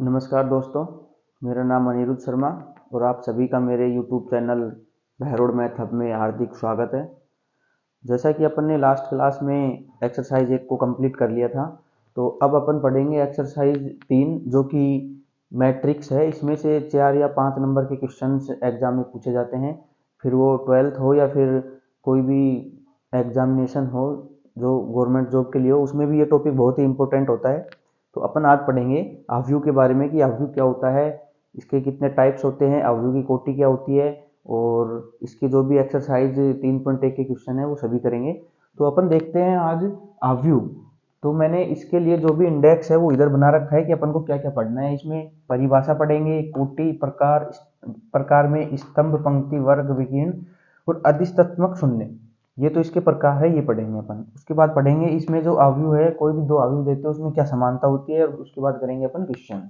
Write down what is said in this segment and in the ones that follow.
नमस्कार दोस्तों, मेरा नाम अनिरुद्ध शर्मा और आप सभी का मेरे YouTube channel Behror math hub में हार्दिक स्वागत है। जैसा कि अपन ने लास्ट क्लास में एक्सरसाइज 1 को कंप्लीट कर लिया था, तो अब अपन पढ़ेंगे एक्सरसाइज 3 जो कि मैट्रिक्स है। इसमें से 4 या 5 नंबर के क्वेश्चंस एग्जाम में पूछे जाते हैं, फिर वो 12th हो या फिर कोई भी एग्जामिनेशन हो जो गवर्नमेंट जॉब के लिए हो, उसमें भी ये टॉपिक बहुत ही इंपॉर्टेंट होता है। तो अपन आज पढ़ेंगे अवयव के बारे में कि अवयव क्या होता है, इसके कितने टाइप्स होते हैं, अवयव की कोटि क्या होती है और इसके जो भी एक्सरसाइज 3.1 के क्वेश्चन है वो सभी करेंगे। तो अपन देखते हैं आज अवयव। तो मैंने इसके लिए जो भी इंडेक्स है वो इधर बना रखा है कि अपन को क्या क्या पढ़ना है। इसमें परिभाषा पढ़ेंगे, कोटि, प्रकार में स्तंभ, पंक्ति, वर्ग, विकीर्ण और अधिष्ठात्मक शून्य, ये तो इसके प्रकार है, ये पढ़ेंगे अपन। उसके बाद पढ़ेंगे इसमें जो अवयव है, कोई भी 2 अवयव देते हैं उसमें क्या समानता होती है, और उसके बाद करेंगे अपन क्वेश्चन।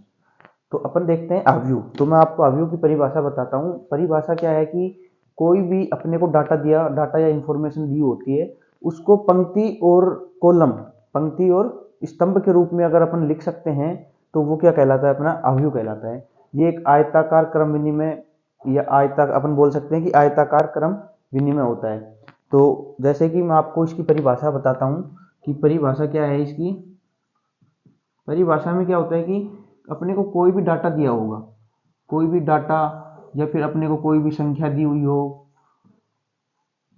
तो अपन देखते हैं अवयव। तो मैं आपको अवयव की परिभाषा बताता हूँ। परिभाषा क्या है कि कोई भी अपने को डाटा या इंफॉर्मेशन दी होती है, उसको पंक्ति और कॉलम, पंक्ति और स्तंभ के रूप में अगर अपन लिख सकते हैं तो वो क्या कहलाता है, अपना अवयव कहलाता है। ये एक आयताकार क्रम विनिमय या अपन बोल सकते हैं कि आयताकार क्रम विनिमय होता है। तो जैसे कि मैं आपको इसकी परिभाषा बताता हूँ कि परिभाषा क्या है इसकी। परिभाषा में क्या होता है कि अपने को कोई भी डाटा दिया होगा, कोई भी डाटा या फिर अपने को कोई भी संख्या दी हुई हो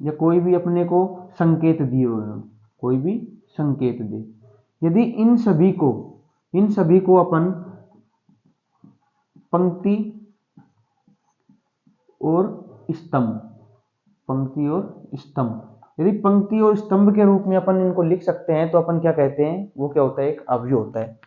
या कोई भी अपने को संकेत दिए हुए हो, कोई भी संकेत दे, यदि इन सभी को अपन पंक्ति और स्तंभ, पंक्ति और स्तंभ, यदि पंक्ति और स्तंभ के रूप में अपन इनको लिख सकते हैं तो अपन क्या कहते हैं, वो क्या होता है, एक अवयव होता है।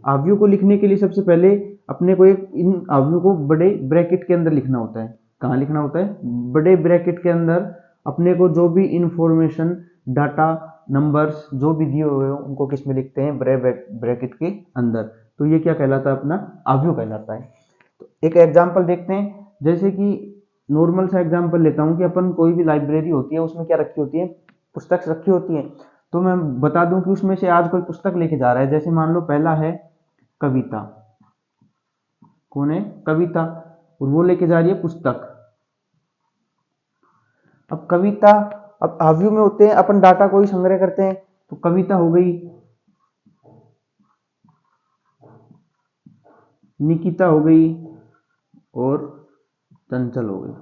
अवयव को लिखने के लिए सबसे पहले अपने को एक इन अवयव को बड़े ब्रैकेट के अंदर लिखना होता है। कहाँ लिखना होता है? बड़े ब्रैकेट के अंदर। अपने को जो भी इंफॉर्मेशन, डाटा, नंबर्स जो भी दिए हुए हो उनको किस में लिखते हैं? बड़े ब्रैकेट के अंदर। तो ये क्या कहलाता है? अपना अवयव कहलाता है। तो एक एग्जाम्पल देखते हैं। जैसे कि नॉर्मल सा एग्जाम्पल लेता हूँ कि अपन कोई भी लाइब्रेरी होती है, उसमें क्या रखी होती है? पुस्तक रखी होती है। तो मैं बता दूं कि उसमें से आज कोई पुस्तक लेके जा रहा है। जैसे मान लो पहला है कविता। कौन है? कविता। और वो लेके जा रही है पुस्तक। अब कविता, अब अवयव में होते हैं, अपन डाटा कोई संग्रह करते हैं, तो कविता हो गई, निकिता हो गई और चंचल हो गई।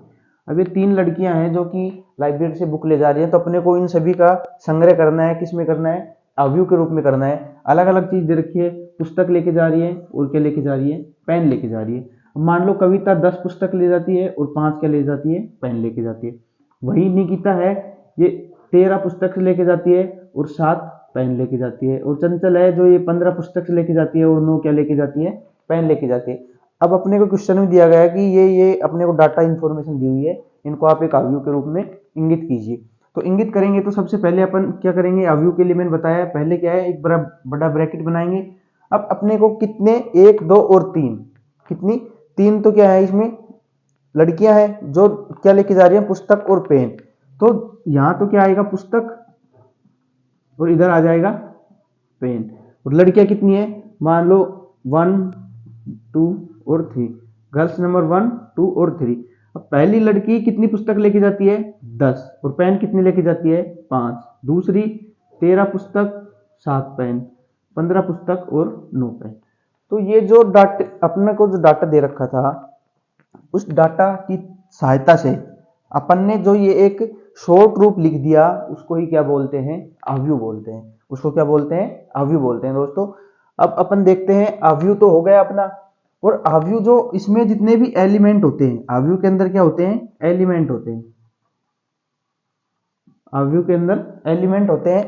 अब ये 3 लड़कियां हैं जो कि लाइब्रेरी से बुक ले जा रही हैं, तो अपने को इन सभी का संग्रह करना है। किस में करना है? अवयव के रूप में करना है। अलग अलग चीज दे रखी है, पुस्तक लेके जा रही है और क्या लेके जा रही है? पेन लेके जा रही है। मान लो कविता 10 पुस्तक ले जाती है और 5 क्या ले जाती है? पेन लेके जाती है। वही निकिता है, ये 13 पुस्तक लेके जाती है और 7 पेन लेके जाती है। और चंचल है जो ये 15 पुस्तक लेके जाती है और 9 क्या लेके जाती है? पेन लेके जाती है। अब अपने को क्वेश्चन में दिया गया है कि ये अपने को डाटा इंफॉर्मेशन दी हुई है, इनको आप एक अवयव के रूप में इंगित कीजिए। तो इंगित करेंगे तो सबसे पहले अपन क्या करेंगे? अवयव के लिए मैंने बताया पहले क्या है, एक बड़ा ब्रैकेट बनाएंगे। अब अपने को कितने? 1, 2 और 3। कितनी? 3 तो क्या है, इसमें लड़कियां हैं जो क्या लेके जा रही है? पुस्तक और पेन। तो यहां तो क्या आएगा? पुस्तक, और इधर आ जाएगा पेन। और लड़कियां कितनी है? मान लो 1, 2 और 3। गर्ल्स नंबर 1, 2 और 3। अब पहली लड़की कितनी पुस्तक लेके जाती है? 10। और पेन कितनी लेके जाती है? 5। दूसरी 13 पुस्तक, 7 पेन, 15 पुस्तक और 9 पेन। तो ये जो डाटा अपने को जो डाटा दे रखा था, उस डाटा की सहायता से अपन ने जो ये एक शॉर्ट रूप लिख दिया, उसको ही क्या बोलते हैं? अवयव बोलते हैं। उसको क्या बोलते हैं? अवयव बोलते हैं दोस्तों। अब अपन देखते हैं, अवयव तो हो गया अपना। और अवयव जो इसमें जितने भी एलिमेंट होते हैं, अवयव के अंदर क्या होते हैं? एलिमेंट होते हैं। अवयव के अंदर एलिमेंट होते हैं।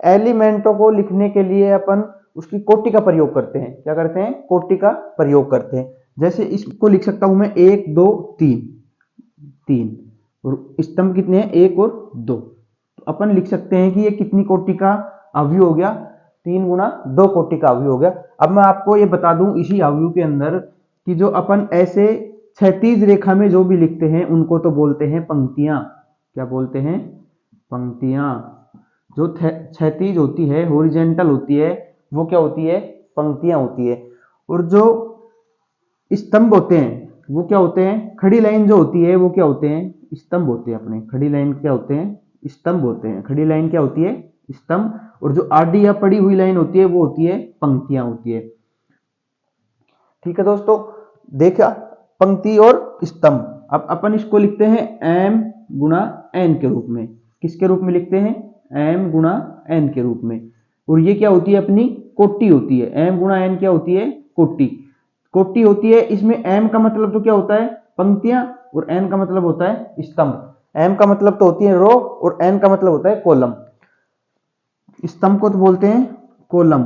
एलिमेंटों को लिखने के लिए अपन उसकी कोटि का प्रयोग करते हैं। क्या करते हैं? कोटि का प्रयोग करते हैं। जैसे इसको लिख सकता हूं मैं 1, 2, 3। 3 और स्तंभ कितने हैं? 1 और 2। तो अपन लिख सकते हैं कि ये कितनी कोटि का अवयव हो गया? 3 गुना 2 कोटि का अवयव हो गया। अब मैं आपको ये बता दूं इसी अवयव के अंदर कि जो अपन ऐसे क्षैतिज रेखा में जो भी लिखते हैं उनको तो बोलते हैं पंक्तियां। क्या बोलते हैं? पंक्तियां। जो क्षैतिज होती है, हॉरिजॉन्टल होती है, वो क्या होती है? पंक्तियां होती है। और जो स्तंभ होते हैं वो क्या होते हैं, खड़ी लाइन जो होती है वो क्या होते हैं, स्तंभ होते हैं। अपने खड़ी लाइन क्या होते हैं, स्तंभ होते हैं। खड़ी लाइन क्या होती है, स्तंभ। और जो आडी या पड़ी हुई लाइन होती है वो होती है पंक्तियां होती है। ठीक है दोस्तों, देखा पंक्ति और स्तंभ। अब अपन इसको लिखते हैं m गुणा n के रूप में। किसके रूप में लिखते हैं, m गुणा n के रूप में। और ये क्या होती है, अपनी कोटि होती है। m गुणा n क्या होती है, कोटि। कोटि होती है। इसमें m का मतलब तो क्या होता है, पंक्तियां, और n का मतलब होता है स्तंभ। m का मतलब तो होती है रो, और n का मतलब होता है कॉलम। स्तंभ को तो बोलते हैं कॉलम,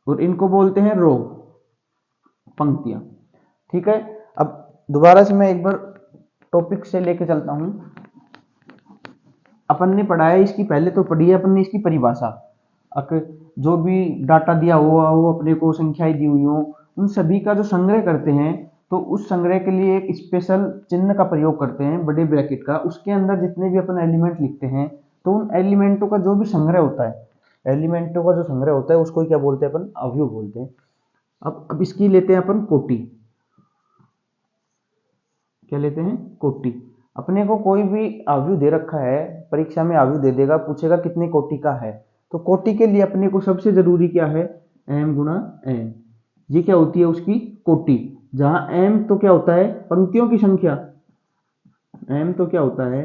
और इनको बोलते हैं रो, पंक्तियां। ठीक है, अब दोबारा से मैं एक बार टॉपिक से लेके चलता हूं। अपन ने पढ़ा है इसकी, पहले तो पढ़ी है अपन ने इसकी परिभाषा। जो भी डाटा दिया हुआ हो, अपने को संख्याएं दी हुई हो, उन सभी का जो संग्रह करते हैं, तो उस संग्रह के लिए एक स्पेशल चिन्ह का प्रयोग करते हैं, बड़े ब्रैकेट का। उसके अंदर जितने भी अपन एलिमेंट लिखते हैं, तो उन एलिमेंटों का जो भी संग्रह होता है, एलिमेंटों का जो संग्रह होता है उसको क्या बोलते हैं अपन, अवयव बोलते हैं। अब इसकी लेते हैं अपन कोटि। क्या लेते हैं, कोटि। अपने को कोई भी अवयव दे रखा है, परीक्षा में अवयव दे देगा, पूछेगा कितने कोटि का है, तो कोटि के लिए अपने को सबसे जरूरी क्या है, m गुणा n। ये क्या होती है, उसकी कोटि। जहां m तो क्या होता है, पंक्तियों की संख्या। m तो क्या होता है,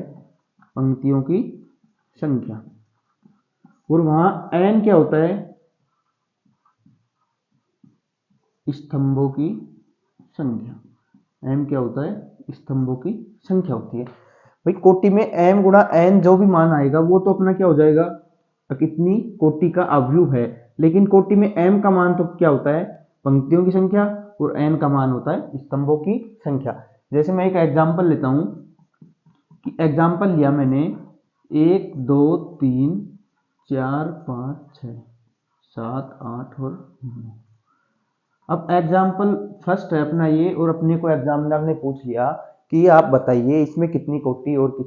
पंक्तियों की संख्या। और वहां n क्या होता है, स्तंभों की संख्या। m क्या होता है, स्तंभों की संख्या होती है। भाई कोटि में m गुणा n जो भी मान आएगा वो तो अपना क्या हो जाएगा, कितनी कोटि का अवयव है। लेकिन कोटि में m का मान तो क्या होता है, पंक्तियों की संख्या, और n का मान होता है स्तंभों की संख्या। जैसे मैं एक एग्जांपल लेता हूं, कि एग्जांपल लिया मैंने 1 2 3 4 5 6 7 8 और 9। अब एग्जाम्पल फर्स्ट है अपना ये, और अपने को एग्जामिनर ने पूछ लिया कि आप बताइए इसमें कितनी कोटि और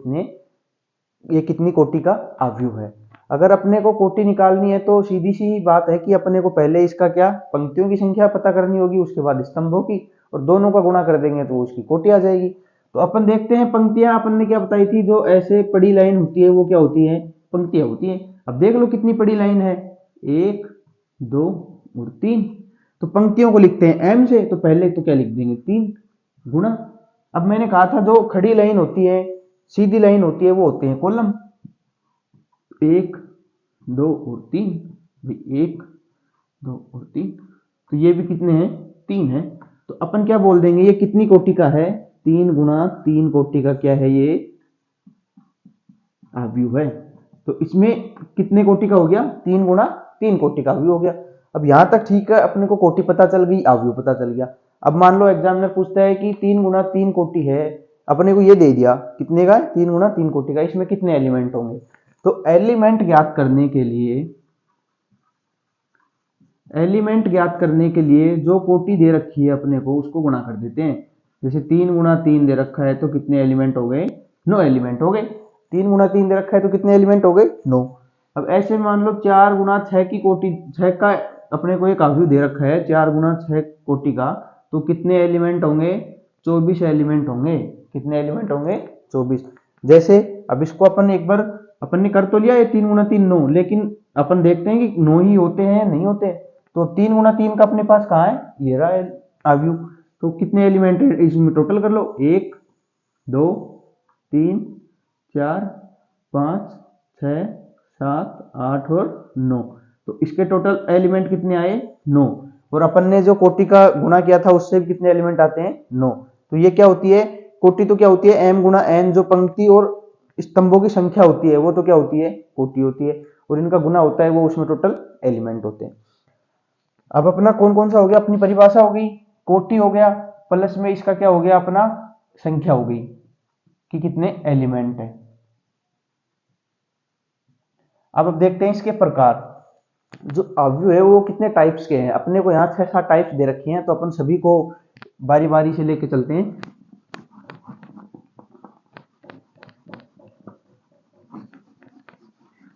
कितनी कोटि का अवयव है। अगर अपने को कोटि निकालनी है तो सीधी सी बात है कि अपने को पहले इसका क्या, पंक्तियों की संख्या पता करनी होगी, उसके बाद स्तंभों की, और दोनों का गुणा कर देंगे तो उसकी कोटि आ जाएगी। तो अपन देखते हैं पंक्तियां अपन ने क्या बताई थी, जो ऐसे पड़ी लाइन होती है वो क्या होती है, पंक्तियां होती है। अब देख लो कितनी पड़ी लाइन है, 1 2 और 3। तो पंक्तियों को लिखते हैं m से, तो पहले तो क्या लिख देंगे, 3 गुणा। अब मैंने कहा था जो खड़ी लाइन होती है, सीधी लाइन होती है, वो होते हैं कॉलम। 1 2 और 3, 1 2 और 3, तो ये भी कितने हैं, 3 है। तो अपन क्या बोल देंगे, ये कितनी कोटि का है, 3 गुणा 3 कोटि का क्या है, ये अवयव है। तो इसमें कितने कोटि का हो गया, 3 गुणा 3 कोटि का अवयव हो गया। अब यहां तक ठीक है, अपने को कोटि पता चल गई, अवयव पता चल गया। अब मान लो एग्जामिनर पूछता है कि 3 गुणा 3 कोटि है, अपने को ये दे दिया कितने का है, 3 गुणा 3 कोटि का, इसमें कितने एलिमेंट होंगे। तो एलिमेंट ज्ञात करने के लिए, एलिमेंट ज्ञात करने के लिए जो कोटि दे रखी है अपने को, उसको गुणा कर देते हैं। जैसे 3 गुणा 3 दे रखा है तो कितने एलिमेंट हो गए, 9 एलिमेंट हो गए। 3 गुणा 3 दे रखा है तो कितने एलिमेंट हो गए, 9। अब ऐसे मान लो 4 गुणा 6 की कोटि, 6 का अपने को एक अवयव दे रखा है, 4 गुणा 6 कोटि का, तो कितने एलिमेंट होंगे, 24 एलिमेंट होंगे। कितने एलिमेंट होंगे, 24। जैसे अब इसको अपन एक बार अपन ने कर तो लिया, ये 3 गुणा 3 9, लेकिन अपन देखते हैं कि 9 ही होते हैं, नहीं होते। तो 3 गुणा 3 का अपने पास कहाँ है, ये रहा अवयव। तो कितने एलिमेंट है इसमें, टोटल कर लो, 1 2 3 4 5 6 7 8 और 9। तो इसके टोटल एलिमेंट कितने आए, 9। और अपन ने जो कोटि का गुणा किया था उससे भी कितने एलिमेंट आते हैं, 9। तो ये क्या होती है, कोटि तो क्या होती है, m गुणा n, जो पंक्ति और स्तंभों की संख्या होती है वो तो क्या होती है, कोटि होती है। और इनका गुना होता है वो उसमें टोटल एलिमेंट होते हैं। अब अपना कौन कौन सा हो गया, अपनी परिभाषा हो गई, कोटि हो गया, प्लस में इसका क्या हो गया, अपना संख्या हो गई कि कितने एलिमेंट है। अब देखते हैं इसके प्रकार। जो अवयव है वो कितने टाइप्स के हैं, अपने को यहाँ 6-7 टाइप्स दे रखी हैं, तो अपन सभी को बारी बारी से लेके चलते हैं।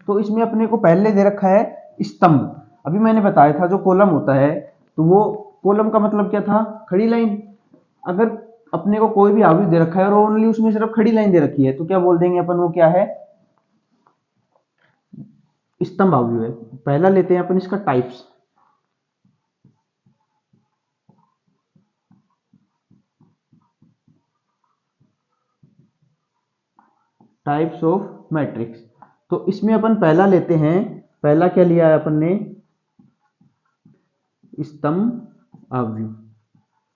तो इसमें अपने को पहले दे रखा है स्तंभ। अभी मैंने बताया था जो कॉलम होता है तो वो कॉलम का मतलब क्या था, खड़ी लाइन। अगर अपने को कोई भी अवयव दे रखा है और ओनली उसमें सिर्फ खड़ी लाइन दे रखी है तो क्या बोल देंगे अपन, वो क्या है, स्तंभ अवयव है। पहला लेते हैं अपन इसका टाइप्स। Types of matrix. तो इसमें अपन पहला लेते हैं, पहला क्या लिया है अपन ने, स्तंभ अवयव।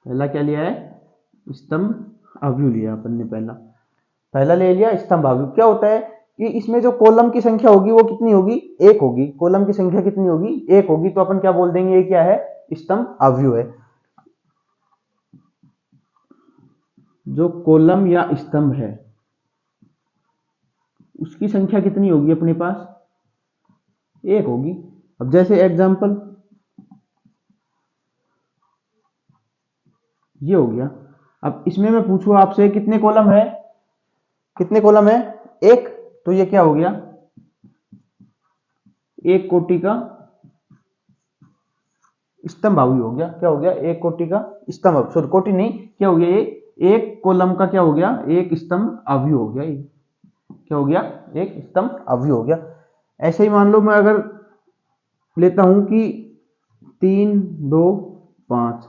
पहला क्या लिया है, स्तंभ अवयव लिया अपन ने, पहला पहला ले लिया स्तंभ अवयव। क्या होता है कि इसमें जो कॉलम की संख्या होगी वो कितनी होगी, एक होगी। कॉलम की संख्या कितनी होगी, एक होगी। तो अपन क्या बोल देंगे, ये क्या है, स्तंभ अवयव है। जो कॉलम या स्तंभ है उसकी संख्या कितनी होगी अपने पास, एक होगी। अब जैसे एग्जांपल ये हो गया। अब इसमें मैं पूछूं आपसे कितने कॉलम है, कितने कॉलम है, एक। तो ये क्या हो गया, एक कोटि का स्तंभ अवयव हो गया। क्या हो गया, एक कोटि का स्तंभ, सॉरी कोटि नहीं, क्या हो गया, ये एक कॉलम का क्या हो गया, एक स्तंभ अवयव हो गया। ये क्या हो गया, एक स्तंभ अवयव हो गया। ऐसे ही मान लो मैं अगर लेता हूं कि 3 2 5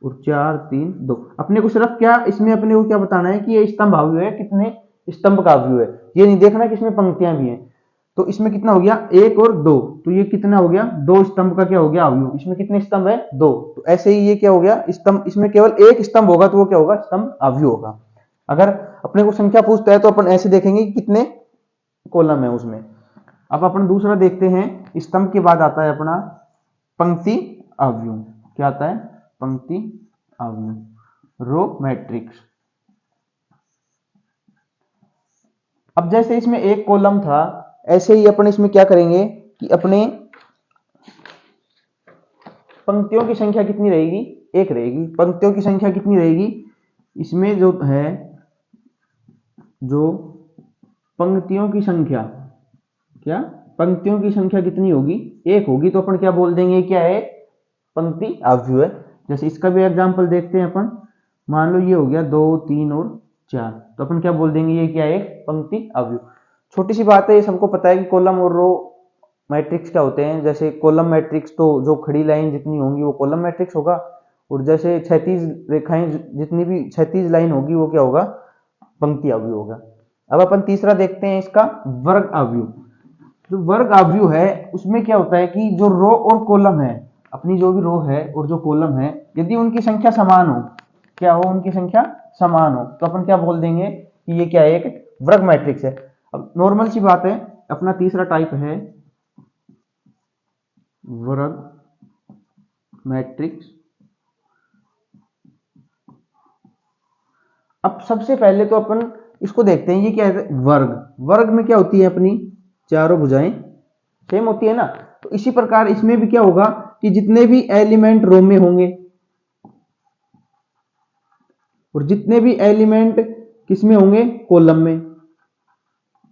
और 4 3 2, अपने को सिर्फ क्या इसमें अपने को क्या बताना है कि ये स्तंभ अवयव है, कितने स्तंभ का अवयव है। ये नहीं देखना कि इसमें पंक्तियां भी हैं। तो इसमें कितना हो गया, एक और दो, तो ये कितना हो गया, दो स्तंभ का क्या हो गया अवयव। इसमें कितने स्तंभ है, दो। तो ऐसे ही ये क्या हो गया स्तंभ, इसमें केवल एक स्तंभ होगा तो वो क्या होगा, स्तंभ अवयव होगा। अगर अपने को संख्या पूछता है तो अपन ऐसे देखेंगे कि कितने कॉलम है उसमें। अब अपन दूसरा देखते हैं, स्तंभ के बाद आता है अपना पंक्ति अवयव। क्या आता है, पंक्ति अवयव, रो मैट्रिक्स। अब जैसे इसमें एक कॉलम था, ऐसे ही अपन इसमें क्या करेंगे कि अपने पंक्तियों की संख्या कितनी रहेगी, एक रहेगी। पंक्तियों की संख्या कितनी रहेगी, इसमें जो है, जो पंक्तियों की संख्या, क्या पंक्तियों की संख्या कितनी होगी, एक होगी। तो अपन क्या बोल देंगे, क्या है, पंक्ति अवयव है। जैसे इसका भी एग्जांपल देखते हैं अपन। मान लो ये हो गया 2 3 और 4, तो अपन क्या बोल देंगे, ये क्या है, पंक्ति अवयव। छोटी सी बात है, ये सबको पता है कि कॉलम और रो मैट्रिक्स क्या होते हैं। जैसे कॉलम मैट्रिक्स तो जो खड़ी लाइन जितनी होंगी वो कॉलम मैट्रिक्स होगा, और जैसे क्षैतिज रेखाएं जितनी भी क्षैतिज लाइन होगी वो क्या होगा, पंक्ति अवयव होगा। अब अपन तीसरा देखते हैं इसका, वर्ग अवयव। जो वर्ग अवयव है उसमें क्या होता है कि जो रो और कॉलम है, अपनी जो भी रो है और जो कॉलम है, यदि उनकी संख्या समान हो, क्या हो, उनकी संख्या समान हो, तो अपन क्या बोल देंगे कि ये क्या है, एक वर्ग मैट्रिक्स है। अब नॉर्मल सी बात है, अपना तीसरा टाइप है वर्ग मैट्रिक्स। अब सबसे पहले तो अपन इसको देखते हैं, ये क्या है, वर्ग। वर्ग में क्या होती है, अपनी चारों भुजाएं सेम होती है ना। तो इसी प्रकार इसमें भी क्या होगा कि जितने भी एलिमेंट रो में होंगे और जितने भी एलिमेंट किसमें होंगे, कॉलम में,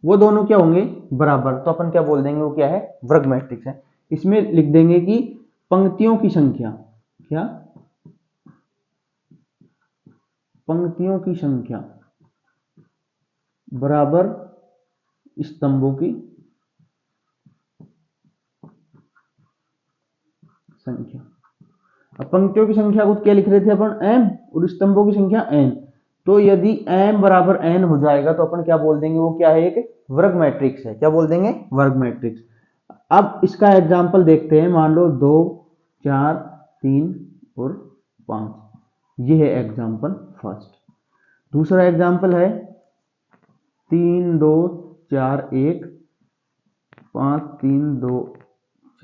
वो दोनों क्या होंगे, बराबर। तो अपन क्या बोल देंगे, वो क्या है, वर्ग मैट्रिक्स है। इसमें लिख देंगे कि पंक्तियों की संख्या, क्या, पंक्तियों की संख्या बराबर स्तंभों की संख्या। अब पंक्तियों की संख्या को क्या लिख रहे थे अपन, m, और स्तंभों की संख्या n। तो यदि m बराबर n हो जाएगा तो अपन क्या बोल देंगे, वो क्या है, एक वर्ग मैट्रिक्स है। क्या बोल देंगे, वर्ग मैट्रिक्स। अब इसका एग्जांपल देखते हैं। मान लो 2 4 3 और 5, ये है एग्जांपल फर्स्ट। दूसरा एग्जांपल है 3 2 4 1 5 3 2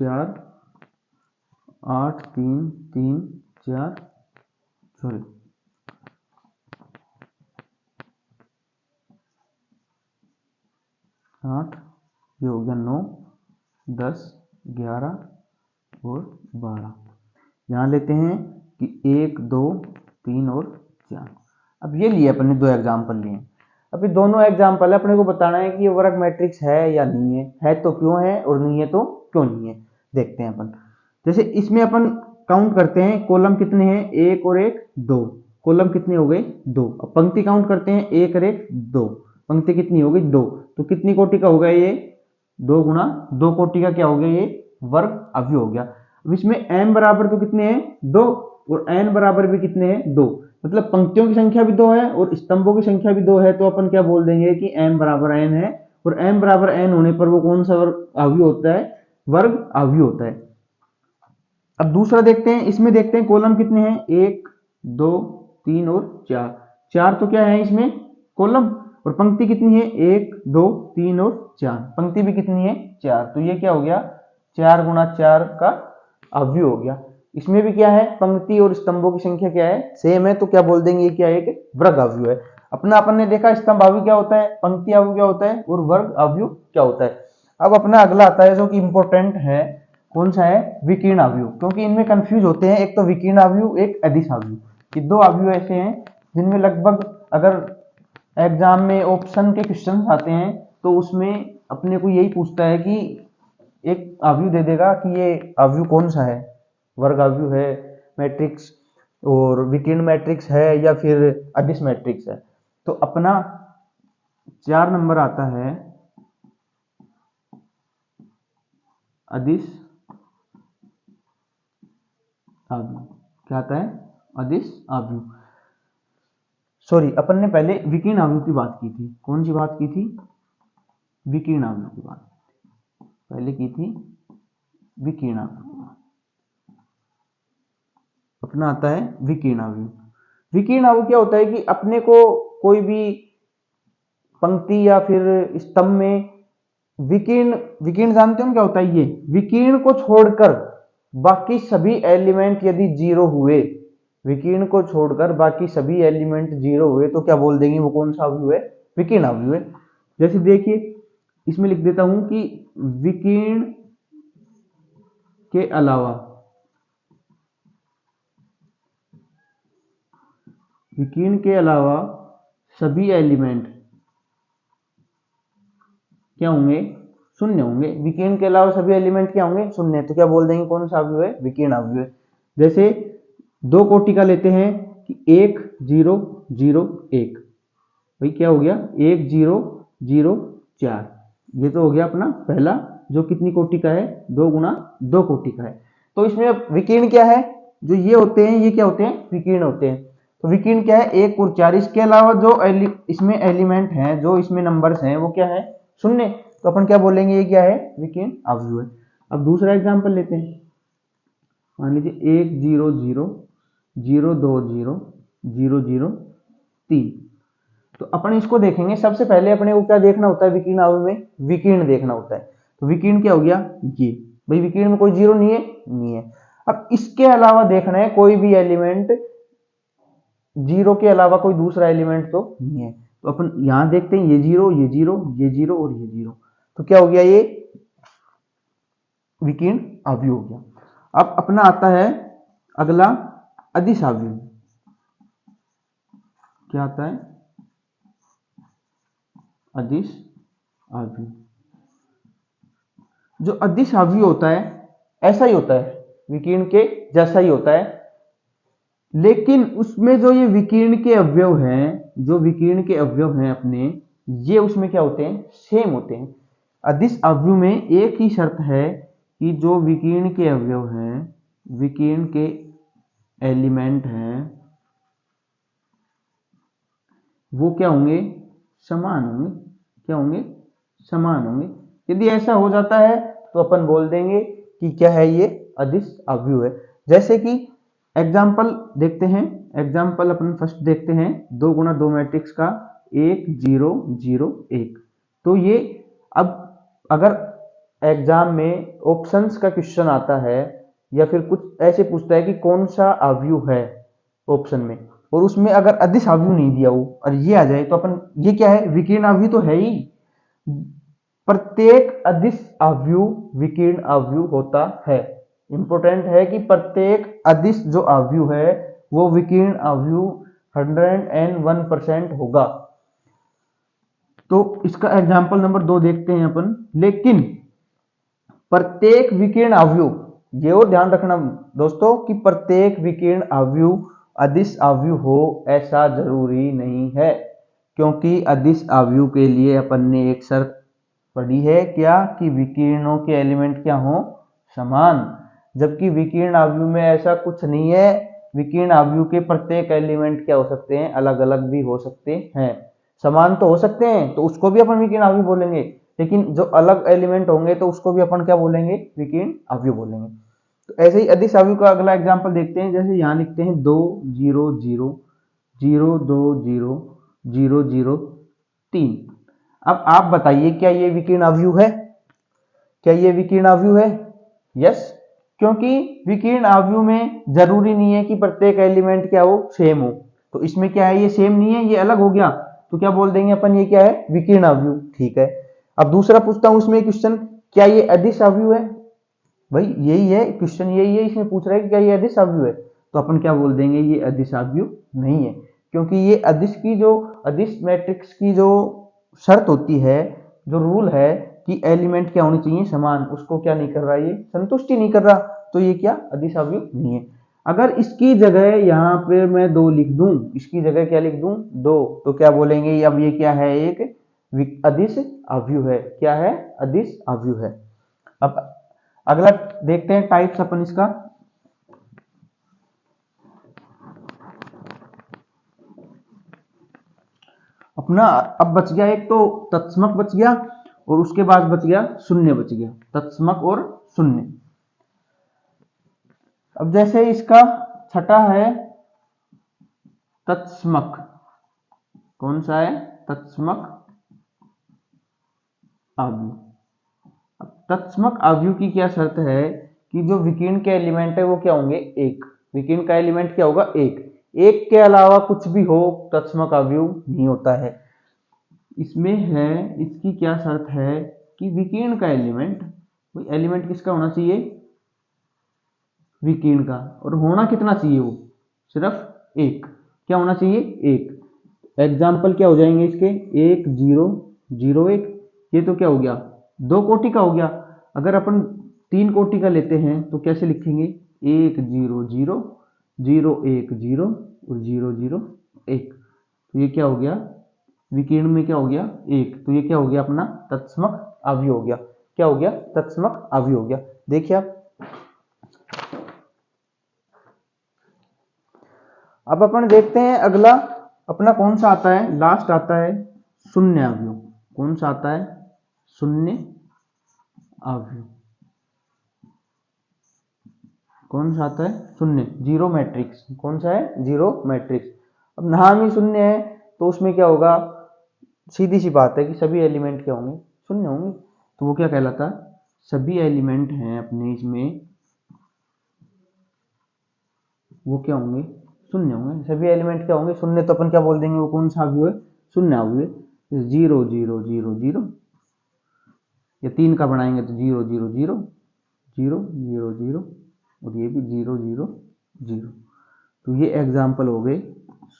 4 8 3 3 4, सॉरी 8, ये हो गया 9 10 11 और 12। यहाँ लेते हैं कि 1 2 3 और 4। अब ये लिए अपने दो एग्जाम्पल लिए। अब ये दोनों एग्जाम्पल है, अपने को बताना है कि ये वर्ग मैट्रिक्स है या नहीं है तो क्यों है, और नहीं है तो क्यों नहीं है। देखते हैं अपन। जैसे इसमें अपन काउंट करते हैं, कॉलम कितने हैं, एक और एक दो, कॉलम कितने हो गए, दो। अब पंक्ति काउंट करते हैं, एक और एक दो, पंक्ति कितनी हो गई, दो। तो कितनी कोटि का हो गया ये, दो गुणा दो कोटि का क्या हो गया, ये वर्ग अवयव हो गया। अब इसमें m बराबर तो कितने हैं, दो, और n बराबर भी कितने हैं, दो। मतलब पंक्तियों की संख्या भी दो है और स्तंभों की संख्या भी दो है, तो अपन क्या बोल देंगे कि m बराबर n है, और m बराबर n होने पर वो कौन सा वर्ग अवयव होता है, वर्ग अवयव होता है। अब दूसरा देखते हैं, इसमें देखते हैं कॉलम कितने हैं, एक दो तीन और चार, चार तो क्या है इसमें कॉलम, और पंक्ति कितनी है, एक दो तीन और चार, पंक्ति भी कितनी है, चार। तो ये क्या हो गया, चार गुणा चार का अवयव हो गया। इसमें भी क्या है, पंक्ति और स्तंभों की संख्या क्या है, सेम है, तो क्या बोल देंगे, ये क्या है, एक वर्ग अवयव है। अपना अपन ने देखा स्तंभ अवयव क्या होता है, पंक्ति अवयव क्या होता है, और वर्ग अवयव क्या होता है। अब अपना अगला आता है जो कि इंपॉर्टेंट है, कौन सा है, विकीर्ण अवयव, क्योंकि इनमें कंफ्यूज होते हैं, एक तो विकीर्ण अवयव, एक अदिश अवयव। ये दो अवयव ऐसे हैं जिनमें लगभग अगर एग्जाम में ऑप्शन के क्वेश्चन आते हैं तो उसमें अपने को यही पूछता है कि एक अवयव दे देगा कि ये अवयव कौन सा है, वर्ग अवयव है, मैट्रिक्स और विकीर्ण मैट्रिक्स है, या फिर अदिश मैट्रिक्स है। तो अपना 4 नंबर आता है अदिश अवयव। क्या आता है, अदिश अवयव। सॉरी, अपन ने पहले विकीर्ण अवयव की बात की थी, कौन सी बात की थी, विकीर्ण अवयव की बात पहले की थी, विकीर्ण अवयव। अपना आता है विकीर्ण अवयव। विकीर्ण अवयव क्या होता है कि अपने को कोई भी पंक्ति या फिर स्तंभ में विकीर्ण, विकीर्ण जानते हो क्या होता है, ये विकीर्ण को छोड़कर बाकी सभी एलिमेंट यदि जीरो हुए, विकीर्ण को छोड़कर बाकी सभी एलिमेंट जीरो हुए, तो क्या बोल देंगे, वो कौन सा अवयव है, विकीर्ण अवयव है। जैसे देखिए इसमें लिख देता हूं कि विकीर्ण के अलावा, विकीर्ण के अलावा सभी एलिमेंट क्या होंगे, शून्य होंगे। विकीर्ण के अलावा सभी एलिमेंट क्या होंगे, शून्य। तो क्या बोल देंगे, कौन सा अवयव है, विकीर्ण अवयव है। जैसे दो कोटि का लेते हैं कि 1 0 0 1, भाई क्या हो गया, 1 0 0 4, ये तो हो गया अपना पहला, जो कितनी कोटि का है, दो गुणा दो कोटि का है। तो इसमें विकीर्ण क्या है, जो ये होते हैं ये क्या होते हैं, विकीर्ण होते हैं। तो विकीर्ण क्या है, 1 और 4, इसके अलावा जो इसमें एलिमेंट हैं, जो इसमें नंबर्स हैं, वो क्या है, शून्य। तो अपन क्या बोलेंगे, ये क्या है, विकीर्ण अवयव है। अब दूसरा एग्जांपल लेते हैं, मान लीजिए 1 0 0 0 2 0 0 0 3। तो अपन इसको देखेंगे, सबसे पहले अपने को क्या देखना होता है, विकीर्ण अवयव में विकीर्ण देखना होता है। तो विकीर्ण क्या हो गया, ये भाई विकीर्ण में कोई जीरो नहीं है, नहीं है। अब इसके अलावा देखना है कोई भी एलिमेंट, जीरो के अलावा कोई दूसरा एलिमेंट तो नहीं है। तो अपन यहां देखते हैं, ये जीरो ये जीरो ये जीरो और ये जीरो, तो क्या हो गया, ये विकीर्ण अवयव हो गया। अब अपना आता है अगला अदिश अवयव। क्या आता है, अदिश अवयव। जो अदिश अवयव होता है ऐसा ही होता है, विकीर्ण के जैसा ही होता है, लेकिन उसमें जो ये विकीर्ण के अवयव हैं, जो विकीर्ण के अवयव हैं अपने, ये उसमें क्या होते हैं, सेम होते हैं। अदिश अवयव में एक ही शर्त है कि जो विकीर्ण के अवयव हैं, विकीर्ण के एलिमेंट हैं, वो क्या होंगे, समान होंगे। क्या होंगे, समान होंगे। यदि ऐसा हो जाता है तो अपन बोल देंगे कि क्या है, ये अदिश अवयव है। जैसे कि एग्जाम्पल देखते हैं, एग्जाम्पल अपन फर्स्ट देखते हैं, 2 गुणा 2 मैट्रिक्स का 1 0 0 1। तो ये अब अगर एग्जाम में ऑप्शंस का क्वेश्चन आता है या फिर कुछ ऐसे पूछता है कि कौन सा अवयव है ऑप्शन में, और उसमें अगर अदिश अवयव नहीं दिया हो और ये आ जाए, तो अपन ये क्या है, विकीर्ण अवयव तो है ही। प्रत्येक अदिश अवयव विकीर्ण अवयव होता है। इंपॉर्टेंट है कि प्रत्येक अदिश जो अवयव है वो विकीर्ण अवयव 101% होगा। तो इसका एग्जाम्पल नंबर 2 देखते हैं अपन। लेकिन प्रत्येक विकीर्ण अवयव ये और ध्यान रखना दोस्तों कि प्रत्येक विकीर्ण अवयव अदिश अवयव हो ऐसा जरूरी नहीं है, क्योंकि अदिश अवयव के लिए अपन ने एक शर्त पढ़ी है क्या कि विकीर्णों के एलिमेंट क्या हो, समान। जबकि विकीर्ण अवयव में ऐसा कुछ नहीं है, विकीर्ण अवयव के प्रत्येक एलिमेंट क्या हो सकते हैं, अलग अलग भी हो सकते हैं। समान तो हो सकते हैं तो उसको भी अपन विकीर्ण अवयव बोलेंगे, लेकिन जो अलग एलिमेंट होंगे तो उसको भी अपन क्या बोलेंगे, विकीर्ण अवयव बोलेंगे। तो ऐसे ही अदिश अवयव का अगला एग्जांपल देखते हैं। जैसे यहाँ लिखते हैं 2 0 0 0 2 0 0 0 3। अब आप बताइए क्या ये विकीर्ण अवयव है, क्या ये विकीर्ण अवयव है? यस, क्योंकि विकीर्ण अवयव में जरूरी नहीं है कि प्रत्येक एलिमेंट क्या हो, सेम हो। तो इसमें क्या है, ये सेम नहीं है, ये अलग हो गया, तो क्या बोल देंगे अपन, ये क्या है, विकीर्ण अवयव। ठीक है, अब दूसरा पूछता हूं इसमें क्वेश्चन, क्या ये अदिश अवयव है? भाई यही है क्वेश्चन, यही है, इसमें पूछ रहा है कि क्या ये अदिश अवयव है, तो अपन क्या बोल देंगे, ये अदिश अवयव नहीं है, क्योंकि ये अदिश की जो अदिश मैट्रिक्स की जो शर्त होती है, जो रूल है कि एलिमेंट क्या होनी चाहिए, समान, उसको क्या नहीं कर रहा, ये संतुष्टि नहीं कर रहा, तो ये क्या अदिश अवयव नहीं है। अगर इसकी जगह यहाँ पे मैं 2 लिख दूं, इसकी जगह क्या लिख दूं, 2, तो क्या बोलेंगे, अब ये क्या है, एक अदिश अवयव है। क्या है, अदिश अवयव है। अब अगला देखते हैं टाइप्स अपन इसका। अपना अब बच गया एक तो तत्समक बच गया, और उसके बाद बच गया शून्य बच गया, तत्समक और शून्य। अब जैसे इसका छठा है तत्समक, कौन सा है, तत्समक अवयव। तत्समक अवयव की क्या शर्त है कि जो विकीर्ण के एलिमेंट है वो क्या होंगे, एक, विकीर्ण का एलिमेंट क्या होगा, एक, एक के अलावा कुछ भी हो तत्समक अवयव नहीं होता है। इसमें है, इसकी क्या शर्त है कि विकीर्ण का एलिमेंट, एलिमेंट किसका होना चाहिए, विकीर्ण का, और होना कितना चाहिए, वो सिर्फ एक, क्या होना चाहिए, एक। एग्जाम्पल क्या हो जाएंगे इसके, 1 0 0 1, ये तो क्या हो गया, 2 कोटि का हो गया। अगर अपन 3 कोटि का लेते हैं तो कैसे लिखेंगे, 1 0 0 0 1 0 और 0 0 1, तो ये क्या हो गया, विकीर्ण में क्या हो गया, एक, तो ये क्या हो गया, अपना तत्समक अवयव हो गया। क्या हो गया, तत्समक अवयव हो गया। देखिए आप, अब अपन देखते हैं अगला अपना कौन सा आता है, लास्ट आता है शून्य अवयव। कौन सा आता है, शून्य अवयव। कौन सा आता है, शून्य, जीरो मैट्रिक्स। कौन सा है, जीरो मैट्रिक्स। अब नाम ही शून्य है तो उसमें क्या होगा, सीधी सी बात है कि सभी एलिमेंट क्या होंगे, शून्य होंगे। तो वो क्या कहलाता है, सभी एलिमेंट हैं अपने इसमें, वो क्या होंगे, शून्य होंगे। सभी एलिमेंट क्या होंगे, शून्य, तो अपन क्या बोल देंगे, वो कौन सा अवयव है, शून्य अवयव है। 0 0 0 0, या 3 का बनाएंगे तो 0 0 0 0 0 0, और ये भी 0 0 0। तो ये एग्जाम्पल हो गए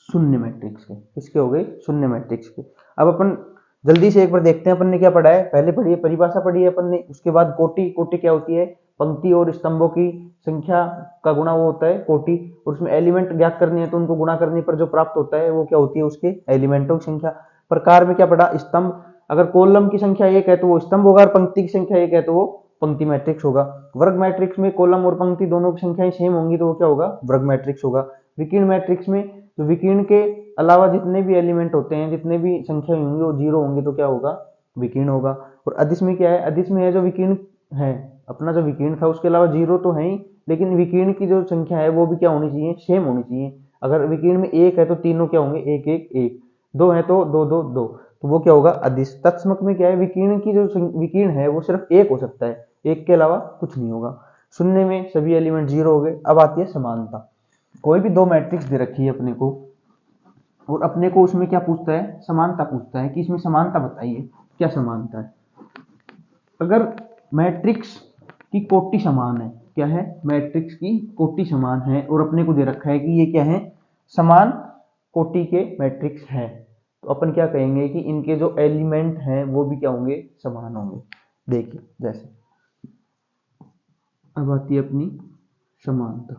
शून्य मैट्रिक्स के। किसके हो गए, शून्य मैट्रिक्स के। अब अपन जल्दी से एक बार देखते हैं अपन ने क्या पढ़ा है। पहले पढ़ी है परिभाषा, पढ़ी है अपन ने, उसके बाद कोटि। कोटि क्या होती है, पंक्ति और स्तंभों की संख्या का गुणा वो होता है कोटि, और उसमें एलिमेंट ज्ञात करनी है तो उनको गुणा करने पर जो प्राप्त होता है वो क्या होती है, उसके एलिमेंटों की संख्या। प्रकार में क्या पढ़ा, स्तंभ, अगर कॉलम की संख्या एक है तो वो स्तंभ होगा, और पंक्ति की संख्या एक है तो वो पंक्ति मैट्रिक्स होगा। वर्ग मैट्रिक्स में कॉलम और पंक्ति दोनों की संख्याएं सेम होंगी तो वो क्या होगा, वर्ग मैट्रिक्स होगा। विकीर्ण मैट्रिक्स में तो विकीर्ण के अलावा जितने भी एलिमेंट होते हैं, जितने भी संख्या होंगी वो जीरो होंगे तो क्या होगा, विकीर्ण होगा। और अदिश में क्या है, अदिश में है जो विकीर्ण है, अपना जो विकीर्ण था उसके अलावा जीरो तो है ही, लेकिन विकीर्ण की जो संख्या है वो भी क्या होनी चाहिए, सेम होनी चाहिए। अगर विकीर्ण में एक है तो तीनों क्या होंगे, एक एक एक, दो है तो दो दो दो, तो वो क्या होगा, अदिश। तत्समक में क्या है, विकीर्ण की जो विकीर्ण है वो सिर्फ एक हो सकता है, एक के अलावा कुछ नहीं होगा। शून्य में सभी एलिमेंट जीरो हो गए। अब आती है समानता। कोई भी दो मैट्रिक्स दे रखी है अपने को, और अपने को उसमें क्या पूछता है, समानता पूछता है कि इसमें समानता बताइए, क्या समानता है। अगर मैट्रिक्स की कोटि समान है, क्या है, मैट्रिक्स की कोटि समान है, और अपने को दे रखा है कि ये क्या है, समान कोटि के मैट्रिक्स है, तो अपन क्या कहेंगे कि इनके जो एलिमेंट हैं वो भी क्या होंगे, समान होंगे। देखिए जैसे अब आती है अपनी समानता।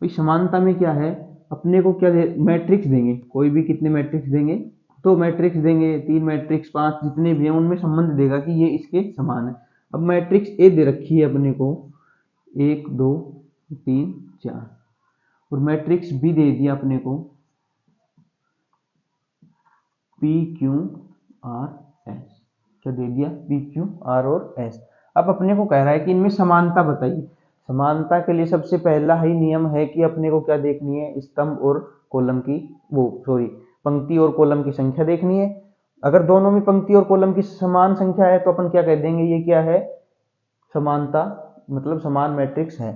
भाई समानता में क्या है, अपने को क्या मैट्रिक्स देंगे, कोई भी कितने मैट्रिक्स देंगे, तो मैट्रिक्स देंगे 3 मैट्रिक्स 5 जितने भी हैं उनमें संबंध देगा कि ये इसके समान है। अब मैट्रिक्स ए दे रखी है अपने को 1 2 3 4 और मैट्रिक्स बी दे दिया अपने को पी क्यू आर एस। क्या दे दिया, पी क्यू आर और एस। अब अपने को कह रहा है कि इनमें समानता बताइए। समानता के लिए सबसे पहला ही नियम है कि अपने को क्या देखनी है, स्तंभ और कॉलम की पंक्ति और कॉलम की संख्या देखनी है। अगर दोनों में पंक्ति और कॉलम की समान संख्या है तो अपन क्या कह देंगे, ये क्या है, समानता, मतलब समान मैट्रिक्स है।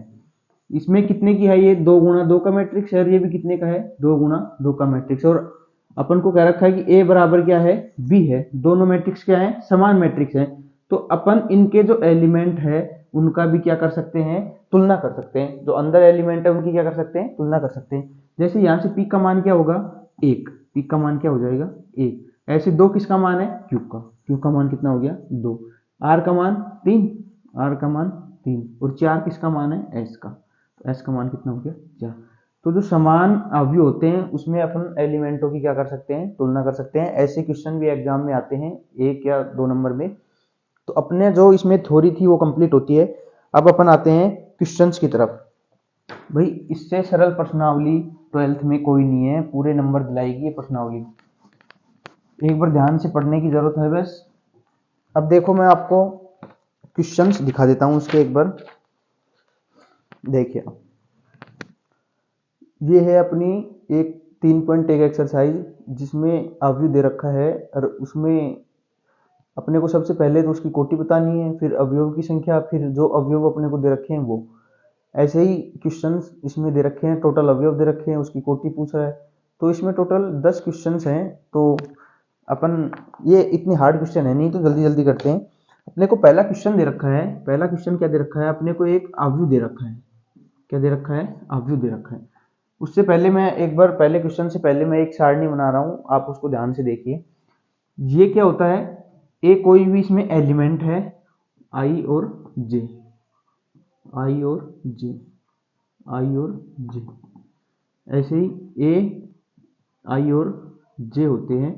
इसमें कितने की है, ये 2 गुणा 2 का मैट्रिक्स है और ये भी कितने का है, 2 गुणा 2 का मैट्रिक्स। और अपन को कह रखा है कि ए बराबर क्या है, बी है। दोनों मैट्रिक्स क्या है, समान मैट्रिक्स है। तो अपन इनके जो एलिमेंट है उनका भी क्या कर सकते हैं, तुलना कर सकते हैं। जो अंदर एलिमेंट है उनकी क्या कर सकते हैं, तुलना कर सकते हैं। जैसे यहाँ से पी का मान क्या होगा, 1, पी का मान क्या हो जाएगा 1। ऐसे 2 किसका मान है, क्यू का मान कितना हो गया 2। आर का मान 3, आर का मान 3 और 4 किसका मान है, एस का। तो एस का मान कितना हो गया 4। तो जो समान अवयव होते हैं उसमें अपन एलिमेंटों की क्या कर सकते हैं, तुलना कर सकते हैं। ऐसे क्वेश्चन भी एग्जाम में आते हैं 1 या 2 नंबर में। तो अपने जो इसमें थ्योरी थी वो कंप्लीट होती है। अब अपन आते हैं क्वेश्चंस की तरफ। भाई इससे सरल प्रश्नावली 12th में कोई नहीं है, पूरे नंबर दिलाएगी ये प्रश्नावली। एक बार ध्यान से पढ़ने की जरूरत है बस। अब देखो मैं आपको क्वेश्चंस दिखा देता हूं उसके एक बार। देखिए ये है अपनी एक 3.1 एक्सरसाइज जिसमें अवयव दे रखा है और उसमें अपने को सबसे पहले तो उसकी कोटि बतानी है, फिर अवयव की संख्या, फिर जो अवयव अपने को दे रखे हैं वो। ऐसे ही क्वेश्चंस इसमें दे रखे हैं, टोटल अवयव दे रखे हैं, उसकी कोटि पूछ रहा है। तो इसमें टोटल 10 क्वेश्चंस हैं। तो अपन ये इतने हार्ड क्वेश्चन है नहीं, तो जल्दी जल्दी करते हैं। अपने को पहला क्वेश्चन दे रखा है। पहला क्वेश्चन क्या दे रखा है, अपने को एक अवयव दे रखा है। क्या दे रखा है, अवयव दे रखा है। उससे पहले मैं एक बार पहले क्वेश्चन से पहले मैं एक सारणी बना रहा हूं, आप उसको ध्यान से देखिए। ये क्या होता है, ए कोई भी इसमें एलिमेंट है, आई और जे, आई और जे, आई और जे। ऐसे ही ए आई और जे होते हैं।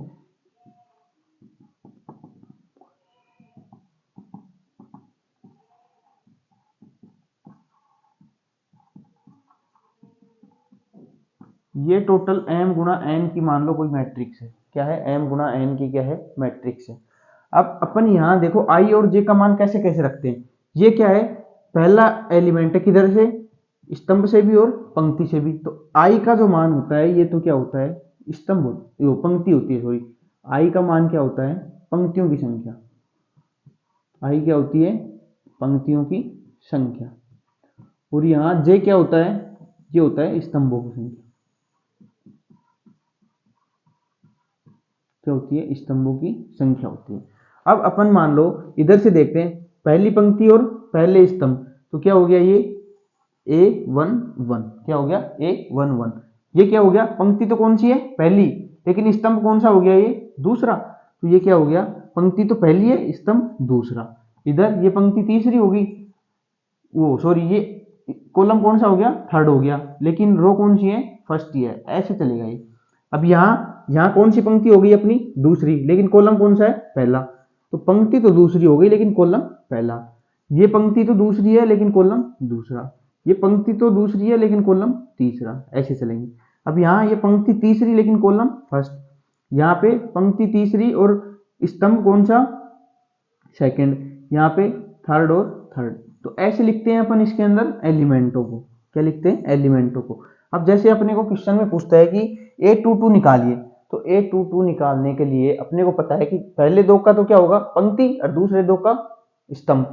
ये टोटल m गुणा n की मान लो कोई मैट्रिक्स है। क्या है, m गुणा n की क्या है, मैट्रिक्स है। अब अपन यहाँ देखो i और j का मान कैसे कैसे रखते हैं। ये क्या है, पहला एलिमेंट है किधर से, स्तंभ से भी और पंक्ति से भी। तो i का जो मान होता है ये तो क्या होता है, स्तंभ पंक्ति होती है, सॉरी। i का मान क्या होता है, पंक्तियों की संख्या। i क्या होती है, पंक्तियों की संख्या। और यहाँ j क्या होता है, ये होता है स्तंभों की संख्या। क्या होती है, स्तंभों की संख्या होती है। अब अपन मान लो इधर से देखते हैं, पहली पंक्ति और पहले स्तंभ। तो क्या हो गया, ये A11, क्या हो गया A11। ये क्या हो गया, पंक्ति तो कौन सी है, पहली, लेकिन स्तंभ कौन सा हो गया, ये दूसरा। तो ये क्या हो गया, पंक्ति तो पहली है, स्तंभ दूसरा। इधर ये पंक्ति तीसरी होगी, वो सॉरी ये कॉलम कौन सा हो गया, थर्ड हो गया, लेकिन रो कौन सी है, फर्स्ट ही है। ऐसे चलेगा ये। अब यहाँ कौन सी पंक्ति हो गई अपनी, दूसरी, लेकिन कॉलम कौन सा है, पहला। तो पंक्ति तो दूसरी हो गई लेकिन कॉलम पहला। ये पंक्ति तो दूसरी है लेकिन कॉलम दूसरा। ये पंक्ति तो दूसरी है लेकिन कॉलम तीसरा। ऐसे चलेंगे। अब यहाँ ये पंक्ति तीसरी लेकिन कॉलम फर्स्ट, यहाँ पे पंक्ति तीसरी और स्तंभ कौन सा, सेकंड, यहाँ पे थर्ड और थर्ड। तो ऐसे लिखते हैं अपन इसके अंदर एलिमेंटों को। क्या लिखते हैं, एलिमेंटों को। अब जैसे अपने को क्वेश्चन में पूछता है कि A22 निकालिए, तो A22 निकालने के लिए अपने को पता है कि पहले दो का तो क्या होगा, पंक्ति, और दूसरे दो का स्तंभ।